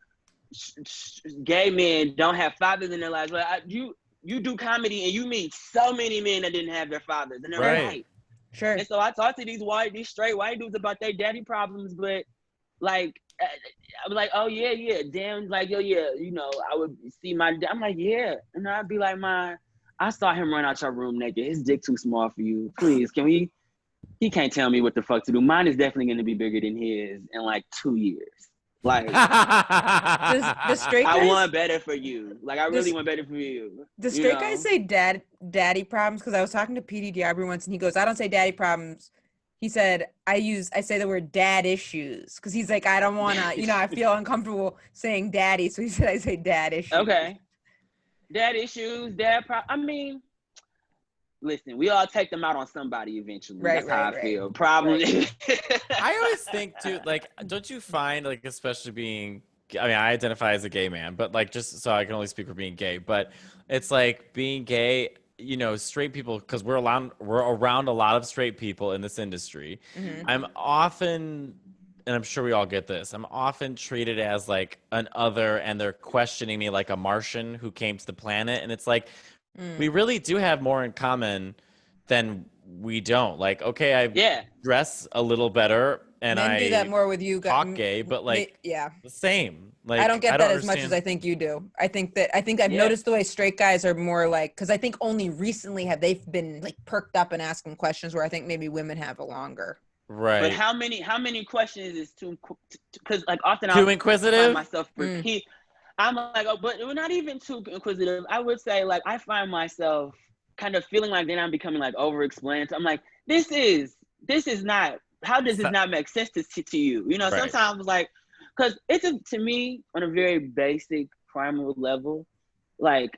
gay men don't have fathers in their lives, but you do comedy and you meet so many men that didn't have their fathers, and they're right. Sure. And so I talk to these straight white dudes about their daddy problems, but like, I was like, oh yeah, damn, like, yo, yeah, you know, I would see my dad. I'm like, yeah, and I'd be like, I saw him run out your room naked. His dick too small for you. Please, can we? He can't tell me what the fuck to do. Mine is definitely going to be bigger than his in like 2 years. Like, the straight guys, I want better for you. Like, I really want better for you. The straight guys say daddy problems, because I was talking to PD Diabri once and he goes, I don't say daddy problems. He said, I say the word dad issues, because he's like, I don't want to, you know, I feel uncomfortable saying daddy. So he said, I say dad issues. Okay. Dad issues, I mean, listen, we all take them out on somebody eventually. Right, That's how I feel. Problem. I always think too, like, don't you find, like, especially being, I mean, I identify as a gay man, but like, just so I can only speak for being gay, but it's like being gay, you know, straight people, because we're around a lot of straight people in this industry. I'm often, and I'm sure we all get this, I'm often treated as like an other, and they're questioning me like a Martian who came to the planet. And it's like, we really do have more in common than we don't. Like, okay, I dress a little better and Men do that more with you. Talk gay, but like, the same. Like, I don't get that as much as I think you do. I think I've noticed the way straight guys are more like, because I think only recently have they been like perked up and asking questions, where I think maybe women have a longer. Right. But how many questions is too? Because like often too inquisitive. Find myself repeat. I'm like, oh, but we're not even too inquisitive. I would say, like, I find myself kind of feeling like then I'm becoming like over-explained. I'm like, this is not. How does this not make sense to you? You know, sometimes like, because it's to me on a very basic primal level, like,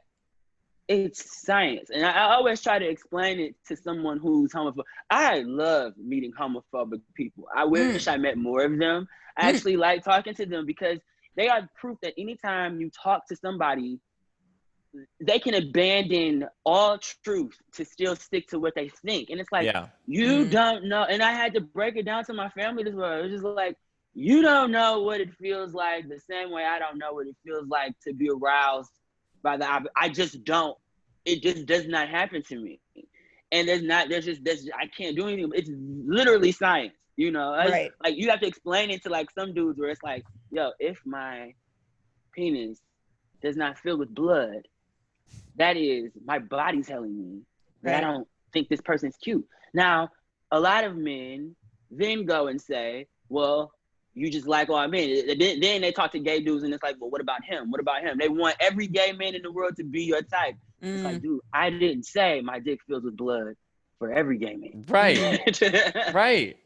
it's science. And I always try to explain it to someone who's homophobic. I love meeting homophobic people. I wish I met more of them. I actually like talking to them, because they are proof that anytime you talk to somebody, they can abandon all truth to still stick to what they think. And it's like, you don't know. And I had to break it down to my family this way. It was just like, you don't know what it feels like the same way I don't know what it feels like to be aroused by the opposite. I just don't. It just does not happen to me. And I can't do anything. It's literally science, you know? Like, you have to explain it to like some dudes where it's like, yo, if my penis does not fill with blood, that is my body's telling me that I don't think this person's cute. Now, a lot of men then go and say, well, you just like all men. Then they talk to gay dudes and it's like, well, what about him? What about him? They want every gay man in the world to be your type. It's like, dude, I didn't say my dick fills with blood for every gay man. Right. Right.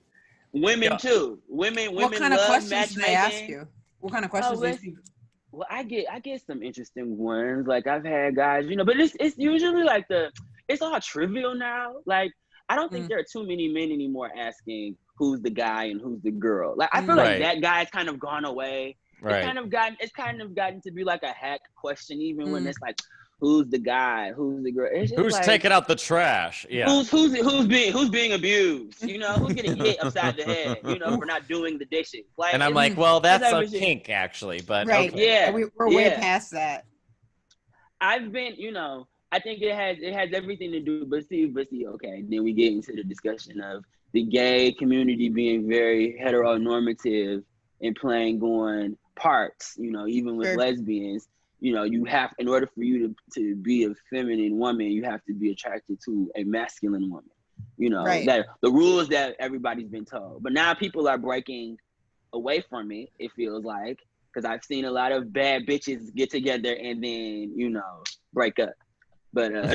Women too. Women What kind of love questions do they ask matchmaking. you? What kind of questions do you? Well, I get some interesting ones. Like I've had guys, but it's usually like it's all trivial now. Like I don't think there are too many men anymore asking who's the guy and who's the girl. Like I feel like that guy's kind of gone away. Right. It's kind of gotten to be like a hack question, even when it's like, who's the guy, who's the girl? It's just who's like, taking out the trash? Yeah. Who's being abused? Who's getting hit upside the head? For not doing the dishes. Like, and I'm like, well, that's a shit. kink actually, but right. okay. Yeah, we're way past that. I've been, I think it has everything to do, but see, okay. Then we get into the discussion of the gay community being very heteronormative and playing on parts. Even with lesbians, you have, in order for you to be a feminine woman, you have to be attracted to a masculine woman. That the rules that everybody's been told. But now people are breaking away from it. It feels like, because I've seen a lot of bad bitches get together and then break up. But I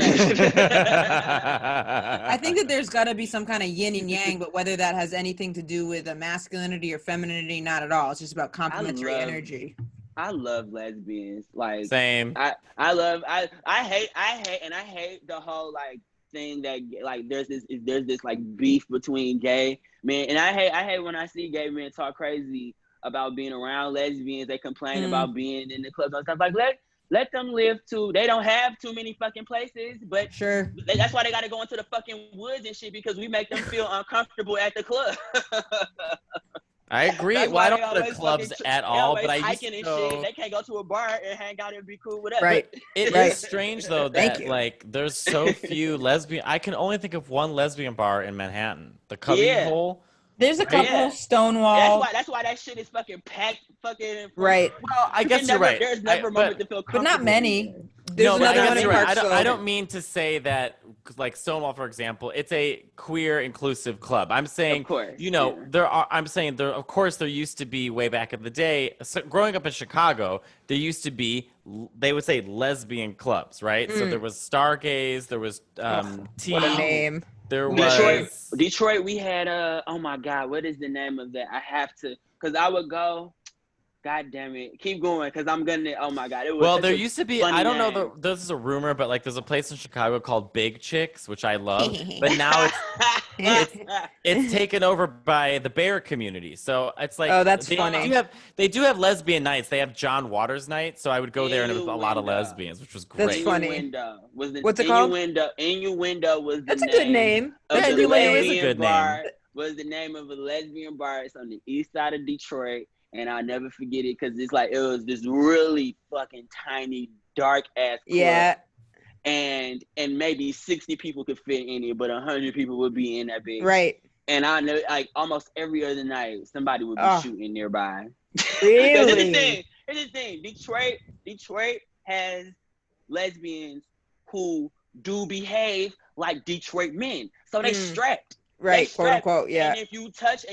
think that there's got to be some kind of yin and yang, but whether that has anything to do with a masculinity or femininity, not at all. It's just about complementary energy. I love lesbians. Like, same. I hate the whole like thing that like there's this like beef between gay men, and I hate when I see gay men talk crazy about being around lesbians. They complain about being in the clubs and stuff. Like, let them live too. They don't have too many fucking places, but sure, that's why they got to go into the fucking woods and shit, because we make them feel uncomfortable at the club. I agree. Well, I don't go to clubs at all, but I used to go. Shit. They can't go to a bar and hang out and be cool with us. Right. It is strange though that like there's so few lesbian. I can only think of one lesbian bar in Manhattan, the Cubby Hole. There's a couple Stonewall. That's why that shit is fucking packed. Right. Well, I guess you're right. There's never a moment to feel comfortable. But not many. No, but I guess you're right. I don't mean to say that, like Stonewall, for example, it's a queer inclusive club. I'm saying, of course, I'm saying there, of course, there used to be way back in the day. So growing up in Chicago, there used to be, they would say lesbian clubs, right? So there was Stargaze, there was T. What a name. There was Detroit. We had oh my God, what is the name of that? I have to, because I would go. God damn it. Keep going, because I'm going to, oh my God. It was well, there used to be, I don't know, this is a rumor, but like there's a place in Chicago called Big Chicks, which I love, but now it's taken over by the bear community. So it's like, oh, that's funny. They do have lesbian nights. They have John Waters night. So I would go there and it was a lot of lesbians, which was great. That's funny. What's it called? Innuendo was the That's a good name. Innuendo is a good name. Was the name of a lesbian bar. It's on the east side of Detroit. And I'll never forget it, because it's like, it was this really fucking tiny, dark ass club. Yeah. And maybe 60 people could fit in it, but 100 people would be in that bitch. Right. And I know, like, almost every other night, somebody would be shooting nearby. Really? Here's the thing. Detroit has lesbians who do behave like Detroit men. So they strapped. Right, quote unquote, yeah. And if you touch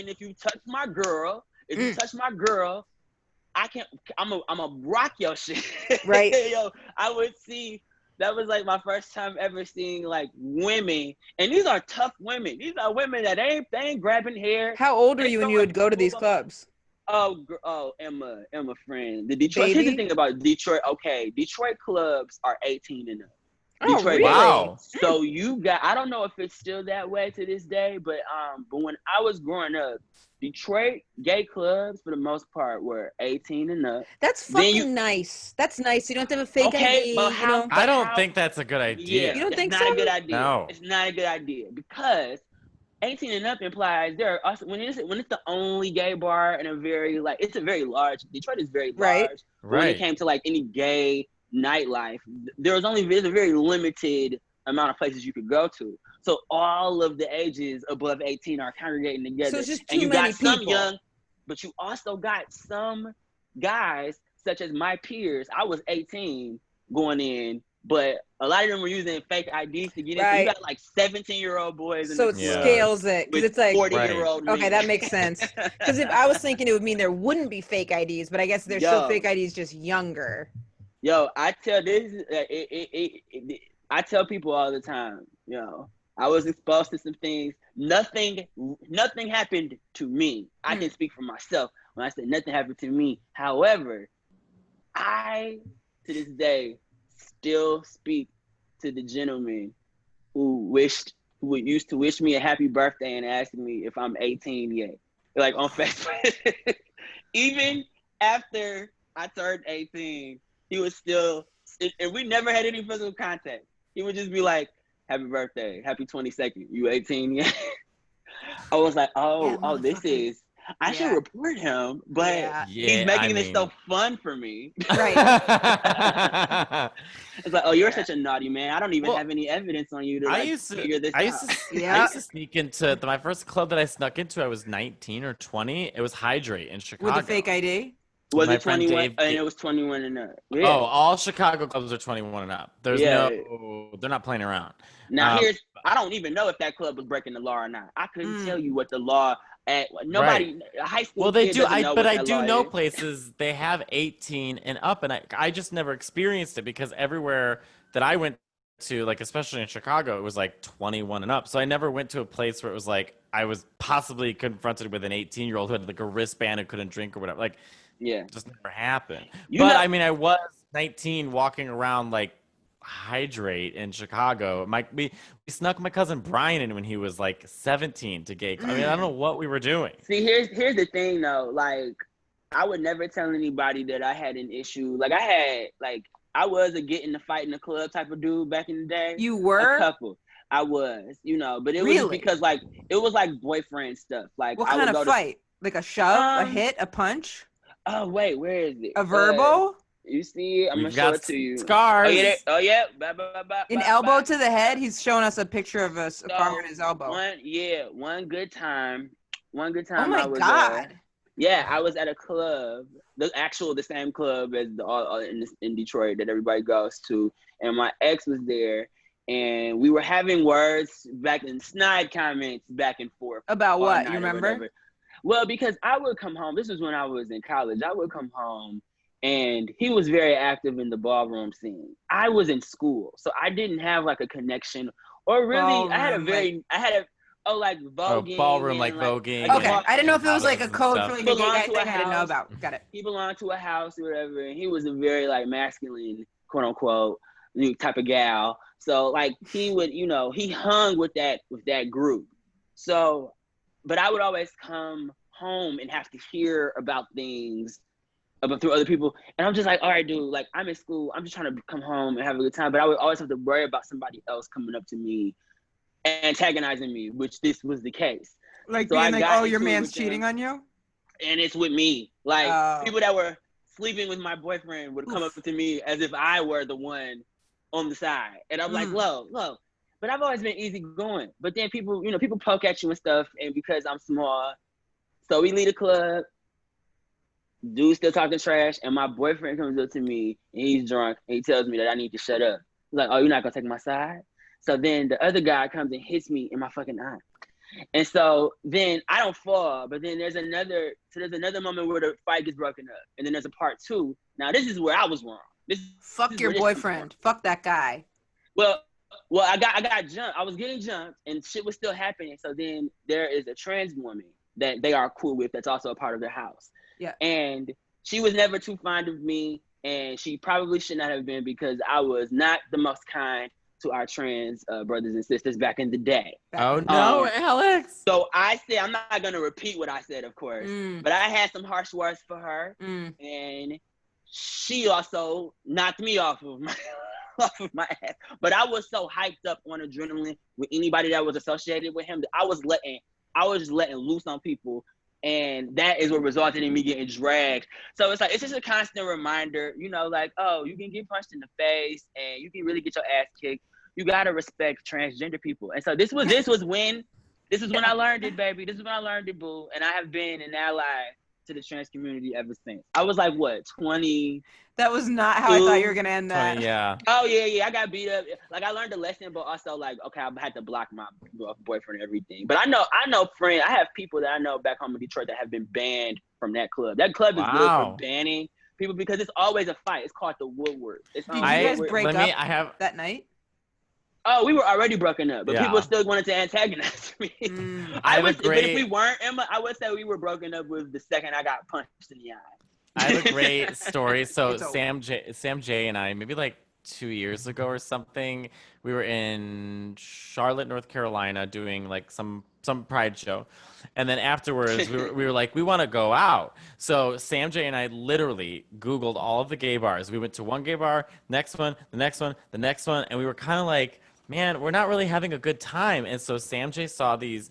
my girl, if you touch my girl, I'm a rock your shit. Right. Yo, I would see, that was like my first time ever seeing like women, and these are tough women. These are women that they ain't grabbing hair. How old are you when you would go to these clubs? Oh, Emma, friend. The Detroit. Here's the thing about Detroit. Okay, Detroit clubs are 18 and up. Oh, really? Wow. So I don't know if it's still that way to this day, but when I was growing up, Detroit gay clubs for the most part were 18 and up. That's fucking nice. That's nice. You don't have to have a fake ID. But I don't think that's a good idea. Yeah, you don't think so? It's not a good idea. No. It's not a good idea, because 18 and up implies there are when it's the only gay bar in a very large. Detroit is very large. Right. When it came to like any gay nightlife, there's a very limited amount of places you could go to. So all of the ages above 18 are congregating together. So it's just and too you many got some people. young, but you also got some guys, such as my peers. I was 18 going in, but a lot of them were using fake IDs to get in. So you got like 17-year-old boys. So it scales it, because it's like 40-year-old men. Okay, that makes sense. Because if I was thinking, it would mean there wouldn't be fake IDs, but I guess there's still fake IDs, just younger. Yo, I tell this. I tell people all the time. I was exposed to some things. Nothing happened to me. I can speak for myself when I say nothing happened to me. However, I, to this day, still speak to the gentleman who used to wish me a happy birthday and ask me if I'm 18 yet. Like on Facebook. Even after I turned 18, he was still, and we never had any physical contact. He would just be like, happy birthday, happy 22nd, you 18 yet? I was like, this is, I should report him, but he's making this so fun for me. Right. It's like, you're such a naughty man. I don't even have any evidence on you to figure this out. I used to sneak into my first club that I snuck into. I was 19 or 20. It was Hydrate in Chicago. With a fake ID? Was it 21? And it was 21 and up. Yeah. Oh, all Chicago clubs are 21 and up. There's they're not playing around. Now I don't even know if that club was breaking the law or not. I couldn't tell you what the law nobody high school. Well, they do. I do know places they have 18 and up, and I just never experienced it because everywhere that I went to, like especially in Chicago, it was like 21 and up. So I never went to a place where it was like I was possibly confronted with an 18-year-old who had like a wristband and couldn't drink or whatever. Like, it just never happened. I mean, I was 19 walking around like Hydrate in Chicago. We snuck my cousin Brian in when he was like 17 to gay. I mean, I don't know what we were doing. See, here's the thing though. Like, I would never tell anybody that I had an issue. Like, I was a get in the fight in the club type of dude back in the day. You were? A couple. I was, but it was because like it was like boyfriend stuff. Like, what kind of fight? Like a shove, a hit, a punch? Oh wait, where is it? A verbal? You see it? I'm gonna show it to you. Scars. Oh yeah. An elbow to the head. He's showing us a picture of a scar on his elbow. One good time. Oh my God. I was at a club, the same club as in Detroit that everybody goes to, and my ex was there, and we were having words back and snide comments back and forth. About what? You remember? Well, because I would come home. This was when I was in college. I would come home, and he was very active in the ballroom scene. I was in school, so I didn't have like a connection, or really, ballroom, I had voguing. Ballroom, like voguing. Okay, I didn't know if it was like a code for like a gay guy thing I didn't know about. Got it. He belonged to a house or whatever, and he was a very like masculine, quote unquote, type of gal. So like he would, he hung with that group. So, but I would always come home and have to hear about things through other people, and I'm just like, all right, dude, like I'm in school, I'm just trying to come home and have a good time, but I would always have to worry about somebody else coming up to me antagonizing me, which this was the case. Like, so being like, oh, your man's cheating on you? And it's with me. Like, people that were sleeping with my boyfriend would come up to me as if I were the one on the side. And I'm like, low. But I've always been easy going. But then people poke at you and stuff, and because I'm small, so we leave the club, dude still talking trash, and my boyfriend comes up to me, and he's drunk, and he tells me that I need to shut up. He's like, oh, you're not gonna take my side? So then the other guy comes and hits me in my fucking eye. And so then I don't fall, but then there's another moment where the fight gets broken up. And then there's a part 2. Now this is where I was wrong. Fuck your boyfriend. Fuck that guy. Well, I got jumped. I was getting jumped and shit was still happening. So then there is a trans woman that they are cool with that's also a part of their house. Yeah. And she was never too fond of me, and she probably should not have been, because I was not the most kind to our trans brothers and sisters back in the day. Oh no, Alex. So I said, I'm not gonna repeat what I said, of course, but I had some harsh words for her, and she also knocked me off of my ass. But I was so hyped up on adrenaline with anybody that was associated with him that I was just letting loose on people. And that is what resulted in me getting dragged. So it's like, it's just a constant reminder, like, oh, you can get punched in the face and you can really get your ass kicked. You got to respect transgender people. And so this was when I learned it, baby. This is when I learned it, boo. And I have been an ally to the trans community ever since. I was like, what, 20? That was not how I thought you were going to end that. 20, yeah. Oh, yeah. I got beat up. Like, I learned a lesson, but also, like, okay, I had to block my boyfriend and everything. But I know friends. I have people that I know back home in Detroit that have been banned from that club. That club is good for banning people because it's always a fight. It's called the Woodward. Did you guys break up that night? Oh, we were already broken up, but Yeah. people still wanted to antagonize me. I but agree. if we weren't, Emma, I would say we were broken up with the second I got punched in the eye. I have a great story. So It's over. Sam J and I, maybe like 2 years ago or something, we were in Charlotte, North Carolina, doing like some pride show, and then afterwards we were like, we want to go out. So Sam J and I literally Googled all of the gay bars. We went to one gay bar, next one, the next one, the next one, and we were kind of like, man, we're not really having a good time. And so Sam J saw these.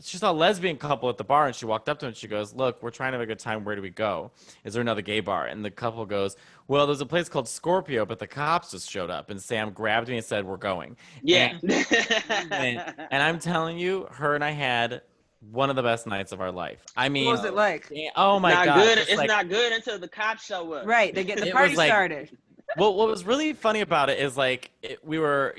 She saw a lesbian couple at the bar, and she walked up to him and she goes, "Look, we're trying to have a good time. Where do we go? Is there another gay bar?" And the couple goes, "Well, there's a place called Scorpio, but the cops just showed up." And Sam grabbed me and said, "We're going." Yeah. And I'm telling you, her and I had one of the best nights of our life. I mean, What was it like? oh my not God, good. just It's like- not good until the cops show up. Right, they get the It party was like- started. Well, what was really funny about it is like we were,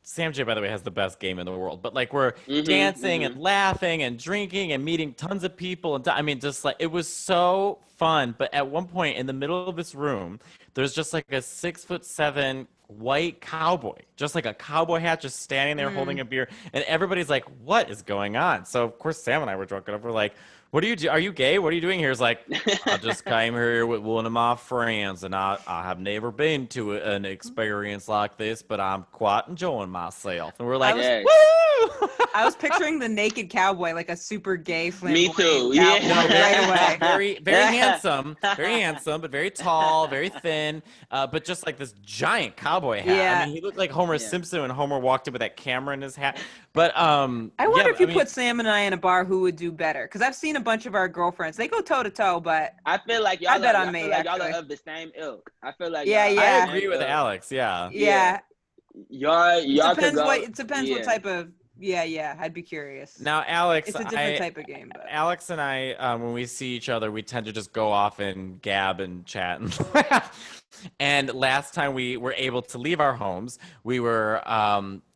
Sam J, by the way, has the best game in the world, but like we're dancing and laughing and drinking and meeting tons of people. And I mean, just like it was so fun. But at one point in the middle of this room, there's just like a 6'7" white cowboy, just like a cowboy hat, just standing there holding a beer. And everybody's like, what is going on? So of course, Sam and I were drunk enough. We're like, what do you do? Are you gay? What are you doing here? It's like, I just came here with one of my friends, and I have never been to an experience like this, but I'm quite enjoying myself. And we're like, Yes. woo! I was picturing the naked cowboy, like a super gay Me flamboyant too. cowboy Yeah. right away. very handsome, but very tall, very thin, but just like this giant cowboy hat. Yeah. I mean, he looked like Homer Simpson when Homer walked in with that camera in his hat. But I wonder if you put Sam and I in a bar, who would do better? Because I've seen a bunch of our girlfriends. They go toe to toe, but I feel like y'all. I bet are, on I me, feel like y'all actually. are of the same ilk. I feel like Yeah, y'all are yeah. I agree with Alex. Yeah. yeah. Y'all It could go. depends what type of. Yeah. I'd be curious. Now, Alex, It's a different type of game. But. Alex and I, when we see each other, we tend to just go off and gab and chat and laugh. And last time we were able to leave our homes, we were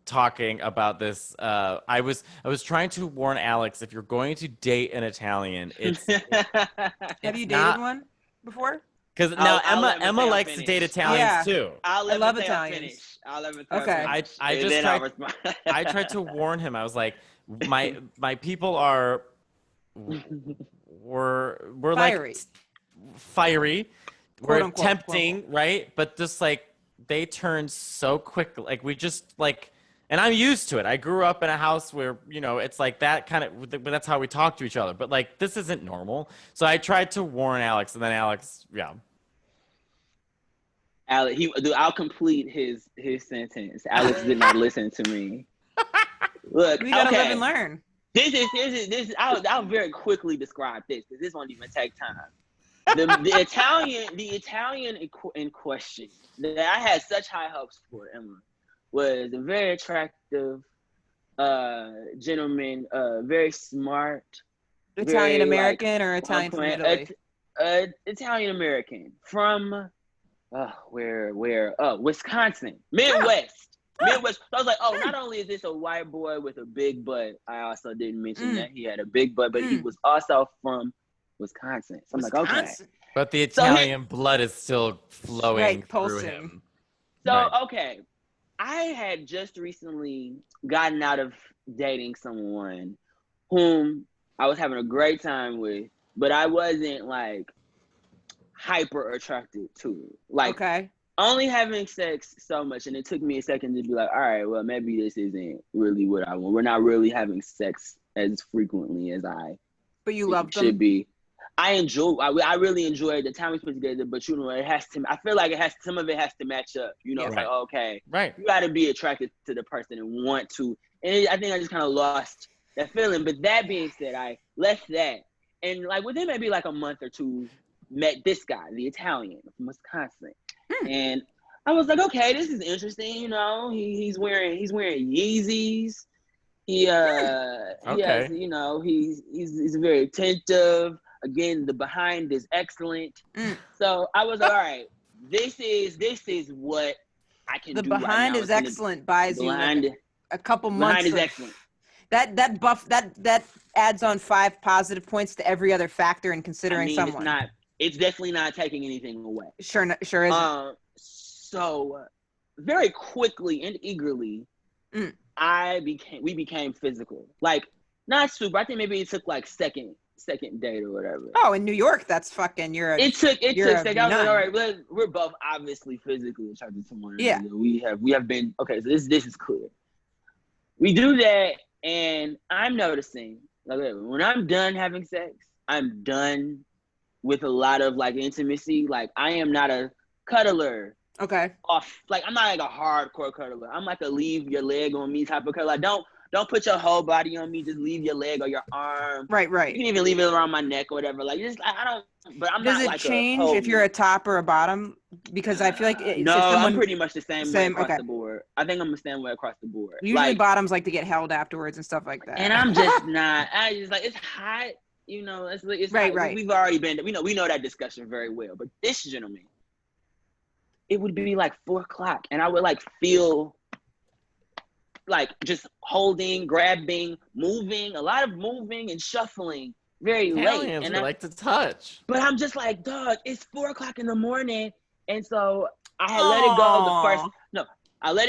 talking about this. I was trying to warn Alex, if you're going to date an Italian, Have you dated one before? Because now I'll let Emma Matteo likes to finish. date Italians too. I love Matteo Italians. finish. I'll let Matteo Okay. finish. I And just then I'll tried. respond. I tried to warn him. I was like, my people are we're Fiery. like fiery. Quote, We're unquote, tempting, right? But just like they turn so quick. Like we just like, and I'm used to it. I grew up in a house where it's like that kind of. That's how we talk to each other. But like this isn't normal. So I tried to warn Alex, and then Alex, Alex, I'll complete his sentence. Alex did not listen to me. Look, We gotta okay. live and learn. This is. I'll very quickly describe this because this won't even take time. The Italian in question that I had such high hopes for, Emma, was a very attractive gentleman, very smart. Italian American or Italian from Italy? Italian American from Wisconsin, Midwest. Midwest. So I was like, not only is this a white boy with a big butt, I also didn't mention that he had a big butt, but he was also from Wisconsin. So I'm like, okay. But the Italian blood is still flowing Right, through pulsing. him. So, Right. okay. I had just recently gotten out of dating someone whom I was having a great time with, but I wasn't like hyper attracted to. Like, Okay. only having sex so much, and it took me a second to be like, all right, well, maybe this isn't really what I want. We're not really having sex as frequently as I But you love should them? be. I really enjoyed the time we spent together, but it has to. I feel like some of it has to match up. It's Right. like, okay, Right. you got to be attracted to the person and want to. And I think I just kind of lost that feeling. But that being said, I left that, and like within maybe like a month or two, met this guy, the Italian from Wisconsin, and I was like, okay, this is interesting. He's wearing Yeezys. He has, he's very attentive. Again, the behind is excellent. So I was like, all right, this is what I can The do. behind right now. is excellent buys you Behind, like a couple months. behind is of- excellent. That adds on 5 positive points to every other factor in considering someone. It's definitely not taking anything away. Sure isn't. So very quickly and eagerly, we became physical. Like, not super. I think maybe it took like second date or whatever. Oh, in New York, that's fucking. It took second. I was like, all right, we're both obviously physically attracted to one another. Yeah. We have been okay. So this is clear. We do that, and I'm noticing like when I'm done having sex, I'm done with a lot of like intimacy. Like, I am not a cuddler. Okay. Like, I'm not like a hardcore cuddler. I'm like a leave your leg on me type of cuddler. Like, don't put your whole body on me. Just leave your leg or your arm. Right. You can even leave it around my neck or whatever. Like, just I don't. But I'm Does not it like change if you're a top or a bottom? Because I feel like I'm pretty much the same way across the board. I think I'm the same way across the board. Usually like, bottoms like to get held afterwards and stuff like that. And I'm just not. I just like, it's hot. You know, it's right. hot. Right. We've already been. We know that discussion very well. But this gentleman, it would be like 4:00, and I would like feel like just holding, grabbing, moving, a lot of moving and shuffling very late. And I like to touch. But I'm just like, dog, it's 4:00 in the morning. And so I had let it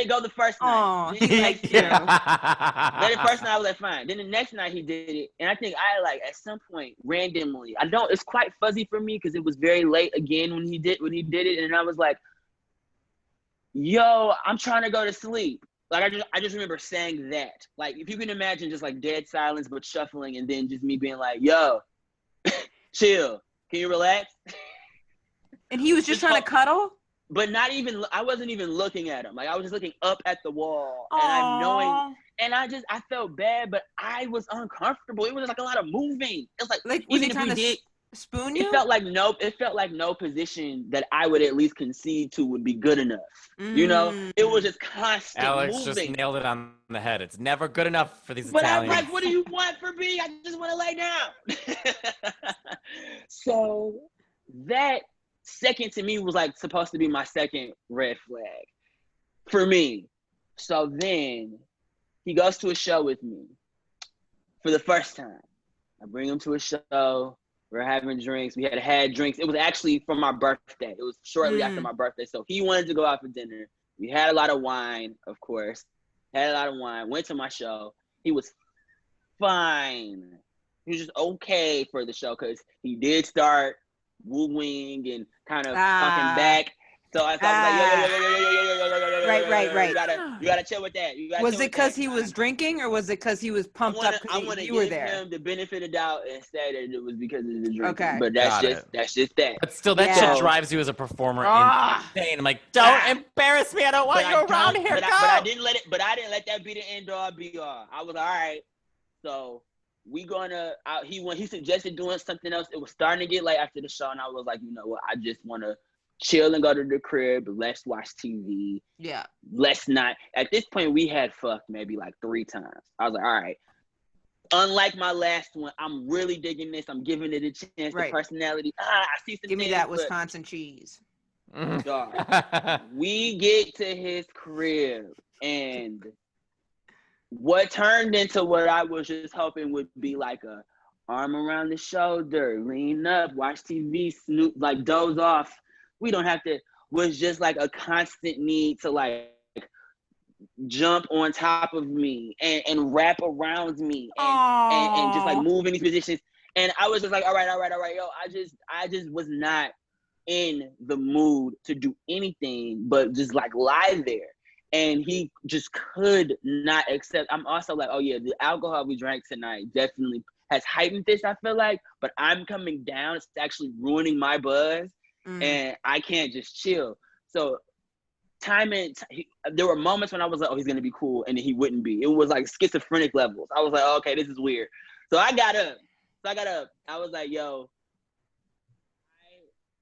go the first night. Then he Let it first night, I was like, fine. Then the next night he did it. And I think I like at some point randomly, it's quite fuzzy for me because it was very late again when he did it. And I was like, yo, I'm trying to go to sleep. Like, I just remember saying that. Like, if you can imagine just like dead silence but shuffling, and then just me being like, yo, chill. Can you relax? And he was just trying to cuddle? But I wasn't even looking at him. Like, I was just looking up at the wall. Aww. And I'm knowing, and I felt bad, but I was uncomfortable. It was like a lot of moving. It was like was even he trying to spoon you? It felt like no position that I would at least concede to would be good enough. You know, it was just constant Alex moving. just nailed it on the head. It's never good enough for these But Italians. I'm like, what do you want from me? I just want to lay down. So that second to me was like supposed to be my second red flag for me. So then he goes to a show with me for the first time. I bring him to a show. We're having drinks. We had drinks. It was actually for my birthday. It was shortly after my birthday. So he wanted to go out for dinner. We had a lot of wine, of course. Went to my show. He was fine. He was just okay for the show because he did start wooing and kind of talking back. So I was like, yo. Right. You gotta chill with that. Was it because he was drinking, or was it because he was pumped up because you were there? I want to give him the benefit of doubt and say that it was because of the drinking. Okay. But that's just that. But still, that shit drives you as a performer insane. I'm like, don't embarrass me. I don't want you around here. But I didn't let that be the end all be all. I was all right. So we he suggested doing something else. It was starting to get late after the show, and I was like, you know what? I just want to chill and go to the crib. Let's watch TV. Yeah. Let's not. At this point, we had fucked maybe like 3 times. I was like, all right. Unlike my last one, I'm really digging this. I'm giving it a chance. Right. The personality. I see some. Give me that Wisconsin cheese. Dog. We get to his crib, and what turned into what I was just hoping would be like a arm around the shoulder, lean up, watch TV, snoop, like doze off. We don't have to, was just like a constant need to like jump on top of me and wrap around me and just like move in these positions. And I was just like, all right, yo, I just was not in the mood to do anything but just like lie there. And he just could not accept. I'm also like, oh yeah, the alcohol we drank tonight definitely has heightened this, I feel like, but I'm coming down. It's actually ruining my buzz, and I can't just chill. So there were moments when I was like, oh, he's going to be cool, and then he wouldn't be. It was like schizophrenic levels. I was like, oh, okay, this is weird. So I got up. I was like, yo,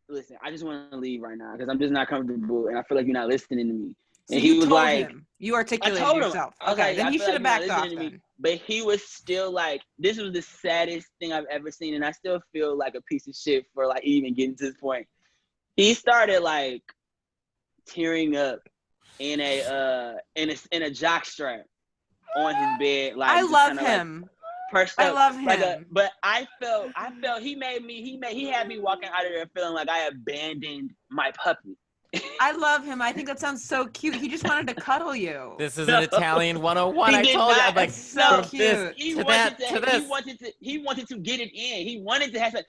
listen, I just want to leave right now because I'm just not comfortable, and I feel like you're not listening to me. So and he was like, you articulated yourself. Okay, then you should have backed off then. But he was still like, this was the saddest thing I've ever seen, and I still feel like a piece of shit for like even getting to this point. He started like tearing up in a jockstrap on his bed. Like, I love him. I love him. But I felt he had me walking out of there feeling like I abandoned my puppy. I love him. I think that sounds so cute. He just wanted to cuddle you. This is an Italian 101. He I did told you. not. I'm like, That's so from this cute. He to wanted that to this. he wanted to get it in. He wanted to have some.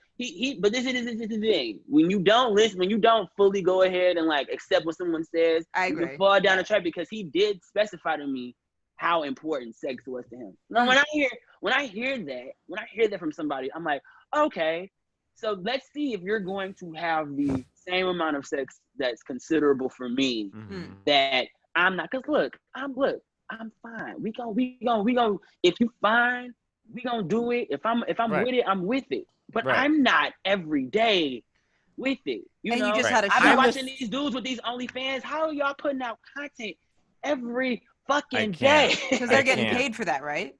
But this is the thing. When you don't listen, when you don't fully go ahead and like accept what someone says, I you agree. can fall down the trap because he did specify to me how important sex was to him. Now, when I hear that from somebody, I'm like, okay, so let's see if you're going to have the same amount of sex that's considerable for me that I'm not. Cause look, I'm fine. We gon' if you fine, we gonna do it. If I'm Right. with it, I'm with it. But Right. I'm not every day with it. You And know, you just had a I've been show. watching these dudes with these OnlyFans. How are y'all putting out content every fucking can't. day? Because they're getting can't. paid for that, right?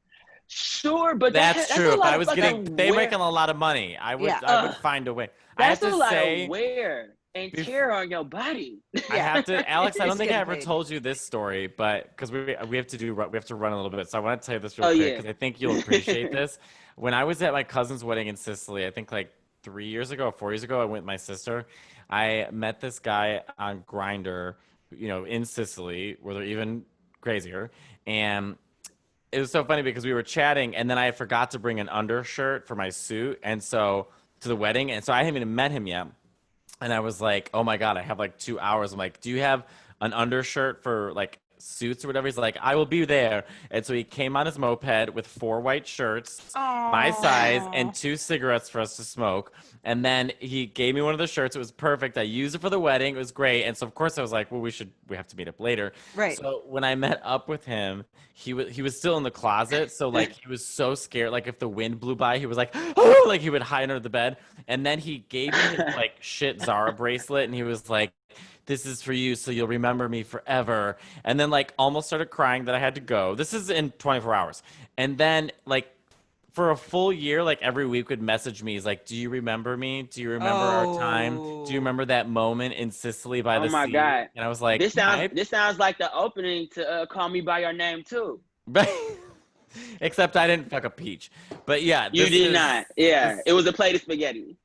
Sure, but That's that's true. a If lot I of was fucking getting, they wear. making a lot of money. I would, Yeah. I would find a way. I have That's to a lot say, of wear and tear on your body. I have to, Alex. I don't Just think I getting ever paid. told you this story, but because we have to run a little bit, so I want to tell you this real Oh, quick yeah. because I think you'll appreciate this. When I was at my cousin's wedding in Sicily, I think like 3 years ago, 4 years ago, I went with my sister. I met this guy on Grindr, in Sicily, where they're even crazier, and it was so funny because we were chatting and then I forgot to bring an undershirt for my suit and so to the wedding, and so I hadn't even met him yet, and I was like, oh my god, I have like 2 hours. I'm like, do you have an undershirt for like suits or whatever? He's like, I will be there. And so he came on his moped with 4 white shirts, my size, and 2 cigarettes for us to smoke. And then he gave me one of the shirts. It was perfect. I used it for the wedding. It was great. And so of course I was like, well, we have to meet up later. Right. So when I met up with him, he was still in the closet. So like he was so scared. Like if the wind blew by, he was like, oh, like he would hide under the bed. And then he gave me his like shit Zara bracelet, and he was like, this is for you, so you'll remember me forever. And then like almost started crying that I had to go. This is in 24 hours. And then like for a full year, like every week would message me. He's like, do you remember me? Do you remember our time? Do you remember that moment in Sicily by the sea? Oh my god! And I was like, this sounds like the opening to Call Me by Your Name too. Except I didn't fuck a peach. But yeah, You did not. Yeah, it was a plate of spaghetti.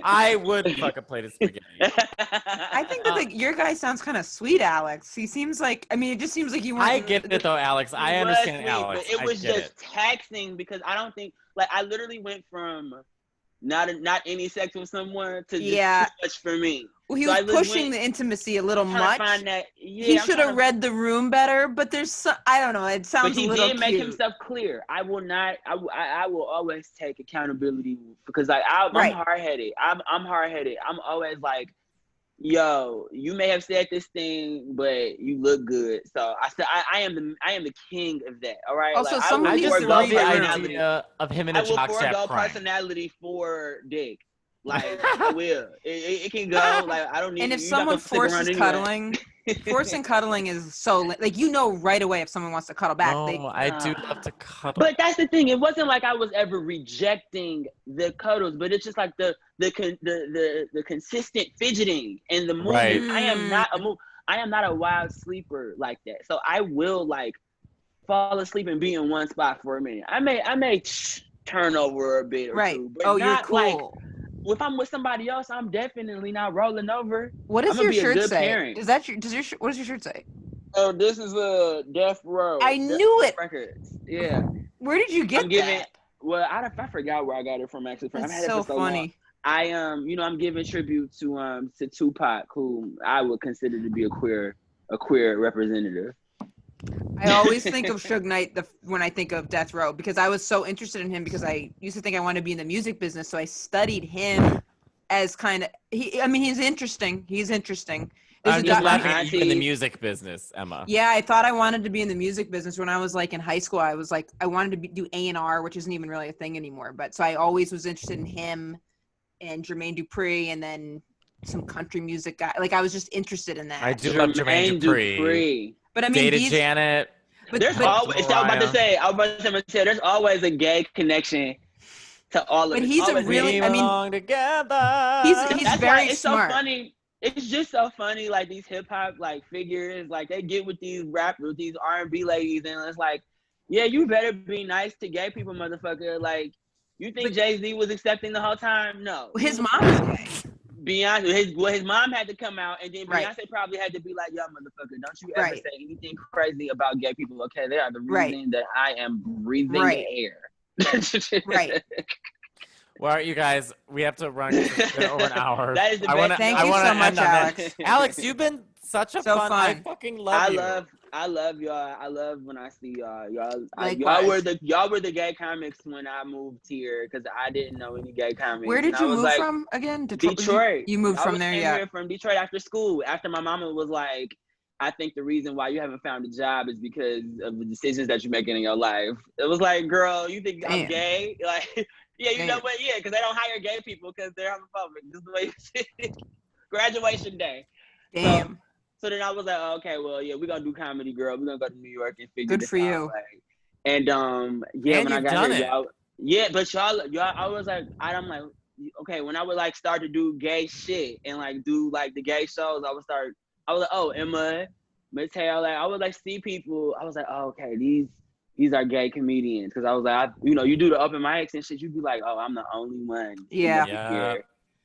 I would fuck a plate of spaghetti. I think that your guy sounds kind of sweet, Alex. He seems like, I mean, it just seems like you want. I get it though, Alex. I understand, sweet, Alex. But it was just taxing because I don't think, like, I literally went from not any sex with someone to just too much for me. Well, he so was pushing the intimacy a little much. Find that, he should have read the room better, but there's some, I don't know. It sounds a little cute. But he did make himself clear. I will not. I will always take accountability because I'm hard headed. I'm hard headed. I'm always like, yo, you may have said this thing, but you look good. So I am the king of that. All right. Also, like, I just love the idea of him in a jockstrap crying. Personality for dick. Like, I will. It can go. Like, I don't need. And if someone forces cuddling, forcing cuddling is so like right away if someone wants to cuddle back. Oh, I do love to cuddle. But that's the thing. It wasn't like I was ever rejecting the cuddles, but it's just like the consistent fidgeting and the movement. Right. I am not a wild sleeper like that. So I will like fall asleep and be in one spot for a minute. I may turn over a bit or two. But you're cool. Like, if I'm with somebody else, I'm definitely not rolling over. What does your shirt say? Parent. Is that what does your shirt say? Oh, this is a Death Row. I knew it. Records. Yeah. Where did you get that? Well, I forgot where I got it from actually. That's I've had so it for so funny. Long. I'm giving tribute to Tupac, who I would consider to be a queer representative. I always think of Suge Knight when I think of Death Row because I was so interested in him because I used to think I wanted to be in the music business, so I studied him as kind of he's interesting. He's interesting. I'm just laughing at you in the music business, Emma. Yeah, I thought I wanted to be in the music business when I was like in high school. I was like I wanted to do A&R, which isn't even really a thing anymore. But so I always was interested in him and Jermaine Dupri, and then some country music guy. Like I was just interested in that. I do love Jermaine Dupri. But I mean, Dated Janet. But there's always. I was about to say, there's always a gay connection to all of it. But he's a really. We belong together. He's very it's smart. So funny. It's just so funny, like these hip hop like figures, like they get with these rappers, these R&B ladies, and it's like, yeah, you better be nice to gay people, motherfucker. Like, you think Jay-Z was accepting the whole time? No. His mom is gay. Beyonce, his mom had to come out, and then Right. Beyonce probably had to be like, "Yo, motherfucker, don't you ever Right. say anything crazy about gay people, okay? They are the Right. reason that I am breathing Right. air." Right. Well, you guys, we have to run 'cause it's been over an hour. That is the I best. wanna, Thank I you wanna so end much, on that. Alex. Alex, you've been such a So fun. I fun. fucking love you. I love y'all. I love when I see y'all. Likewise. Y'all were the gay comics when I moved here because I didn't know any gay comics. Where did and you I was move like, from again? Detroit. You moved I from there, came yeah. here from Detroit after school. After my mama was like, I think the reason why you haven't found a job is because of the decisions that you're making in your life. It was like, girl, you think I'm Damn. gay? Like, yeah, you know Damn. what? Yeah, because they don't hire gay people because they're homophobic. This is the way. Graduation day. Damn. So then I was like, oh, okay, well, yeah, we're gonna do comedy, girl. We're gonna go to New York and figure Good this for out. you. Like, and yeah, And when I you've got done here, it. y'all, yeah, but y'all, I was like, I'm like, okay, when I would like start to do gay shit and like do like the gay shows, I was like, oh, Emma, Matteo, like I would like see people. I was like, oh, okay, these are gay comedians, because I was like, you do the open mics and shit, you'd be like, oh, I'm the only one. Yeah. Yeah.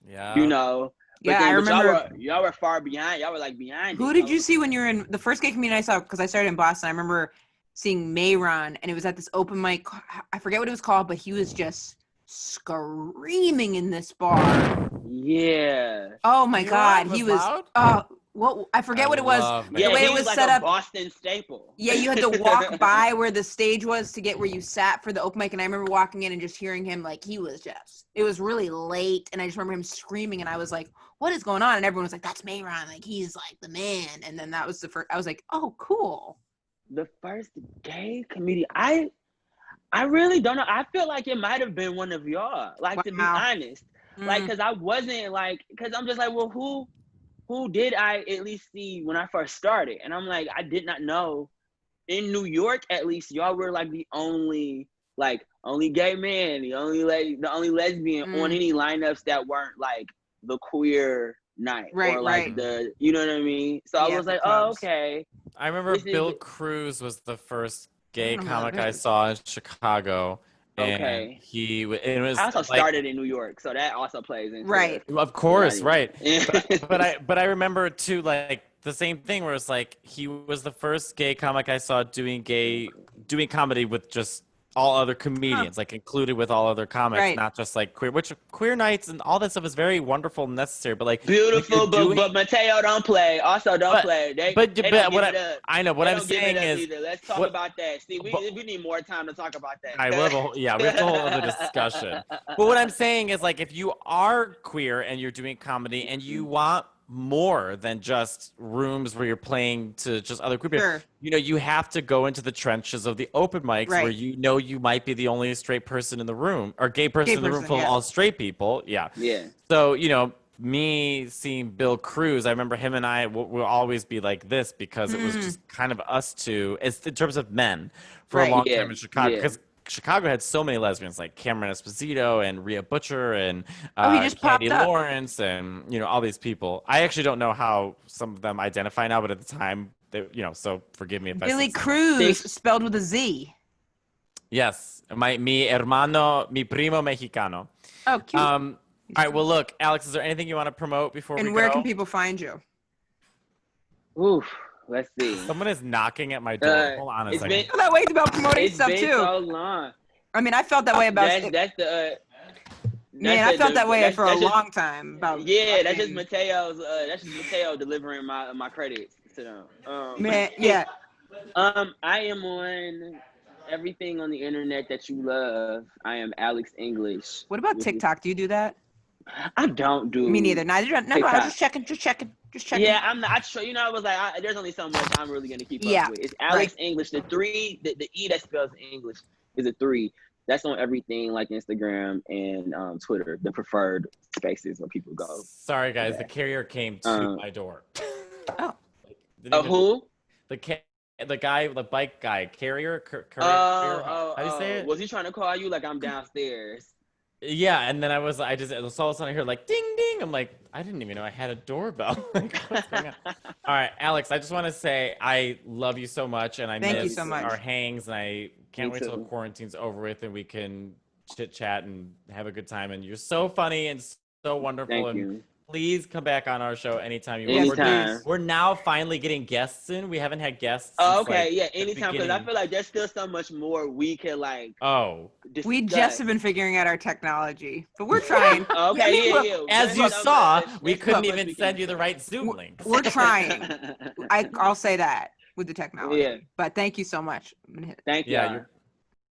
Yeah. You know. But Yeah, then, I remember. y'all were far behind. Y'all were like behind. Who did you see when you were in the first gay comedian I saw? Because I started in Boston. I remember seeing Mayron, and it was at this open mic. I forget what it was called, but he was just screaming in this bar. Yeah. Oh my God, was he was. loud? What I forget what it was. love The Yeah, way he it was was like set a up. Boston staple. Yeah, you had to walk by where the stage was to get where you sat for the open mic. And I remember walking in and just hearing him, like, he was just, it was really late. And I just remember him screaming, and I was like, what is going on? And everyone was like, that's Mayron. Like, he's like the man. And then that was the first, I was like, oh, cool. The first gay comedian. I really don't know. I feel like it might have been one of y'all. Like, to be Wow. honest. Like, because I wasn't like, because I'm just like, well, who did I at least see when I first started? And I'm like, I did not know. In New York, at least, y'all were like the only gay man, the only lesbian on any lineups that weren't like the queer night, Right, or like right. the, you know what I mean? So I Yeah, was the like, oh, clubs. okay. I remember This is Bill it. Cruz was the first I gay don't know who that comic I is. saw in Chicago, and Okay. it was I also like, started in New York, so that also plays into Right. of course, right. But But I remember too, like the same thing where it's like he was the first gay comic I saw doing comedy with just all other comedians, like included with all other comics, Right. not just like queer, which queer nights and all that stuff is very wonderful and necessary. But like beautiful, but Matteo don't play. Also, don't play. They don't give it up. I know what They I'm don't give saying it up is either. Let's talk about that. See, we need more time to talk about that. we have a whole other discussion. But what I'm saying is, like, if you are queer and you're doing comedy and you want more than just rooms where you're playing to just other queer people, Sure. you know, you have to go into the trenches of the open mics where Right. you know you might be the only straight person in the room or gay person in the room full of yeah. all straight people. Yeah. Yeah. So, you know, me seeing Bill Cruz, I remember him and I will always be like this because it was just kind of us two, it's in terms of men, for a Right. long Yeah, time in Chicago. yeah. Because Chicago had so many lesbians like Cameron Esposito and Rhea Butcher and He just Candy popped up. Lawrence and, you know, all these people. I actually don't know how some of them identify now, but at the time, they, you know, so forgive me if I Billy said something. Cruz, spelled with a Z. Yes, mi hermano, mi primo mexicano. Oh, cute. All right, well, look, Alex, is there anything you want to promote before we go? And where can people find you? Oof. Let's see. Someone is knocking at my door. Hold on a it's second. been- I feel that way about promoting It's stuff been too. so long. I mean, I felt that way about. I felt that way for a long time. About that's just Mateo's. That's just Mateo delivering my credits to them. Man, yeah. I am on everything on the internet that you love. I am Alex English. What about TikTok? Do you do that? I don't do. Me neither. No, I was just checking. Yeah, I'm not. You know, I was like, there's only so much I'm really gonna keep up with. It's Alex English. The 3, the E that spells English is a 3. That's on everything like Instagram and Twitter, the preferred spaces where people go. Sorry, guys. The carrier came to my door. Oh. Who? The guy, the bike guy, carrier. How do you say it? Was he trying to call you like I'm downstairs? Yeah, and then I just all of a sudden I heard like ding ding. I'm like, I didn't even know I had a doorbell. Like, what's going on? All right, Alex, I just want to say I love you so much, and I Thank you miss so much. our hangs, and I can't wait till too. quarantine's over with and we can chit chat and have a good time. And you're so funny and so wonderful, Thank and you. Please come back on our show anytime you want. Anytime. We're now finally getting guests in. We haven't had guests. Oh, since, okay, like, yeah, the anytime, because I beginning. feel like there's still so much more we can like Oh, We discuss. just have been figuring out our technology, but we're trying. Okay, look, yeah. as There's you so saw, much- we there's so couldn't much even we send can you the discuss. right Zoom links. We're trying. I'll say that with the technology. Yeah. But thank you so much. I'm gonna hit- Thank Yeah, y'all. you're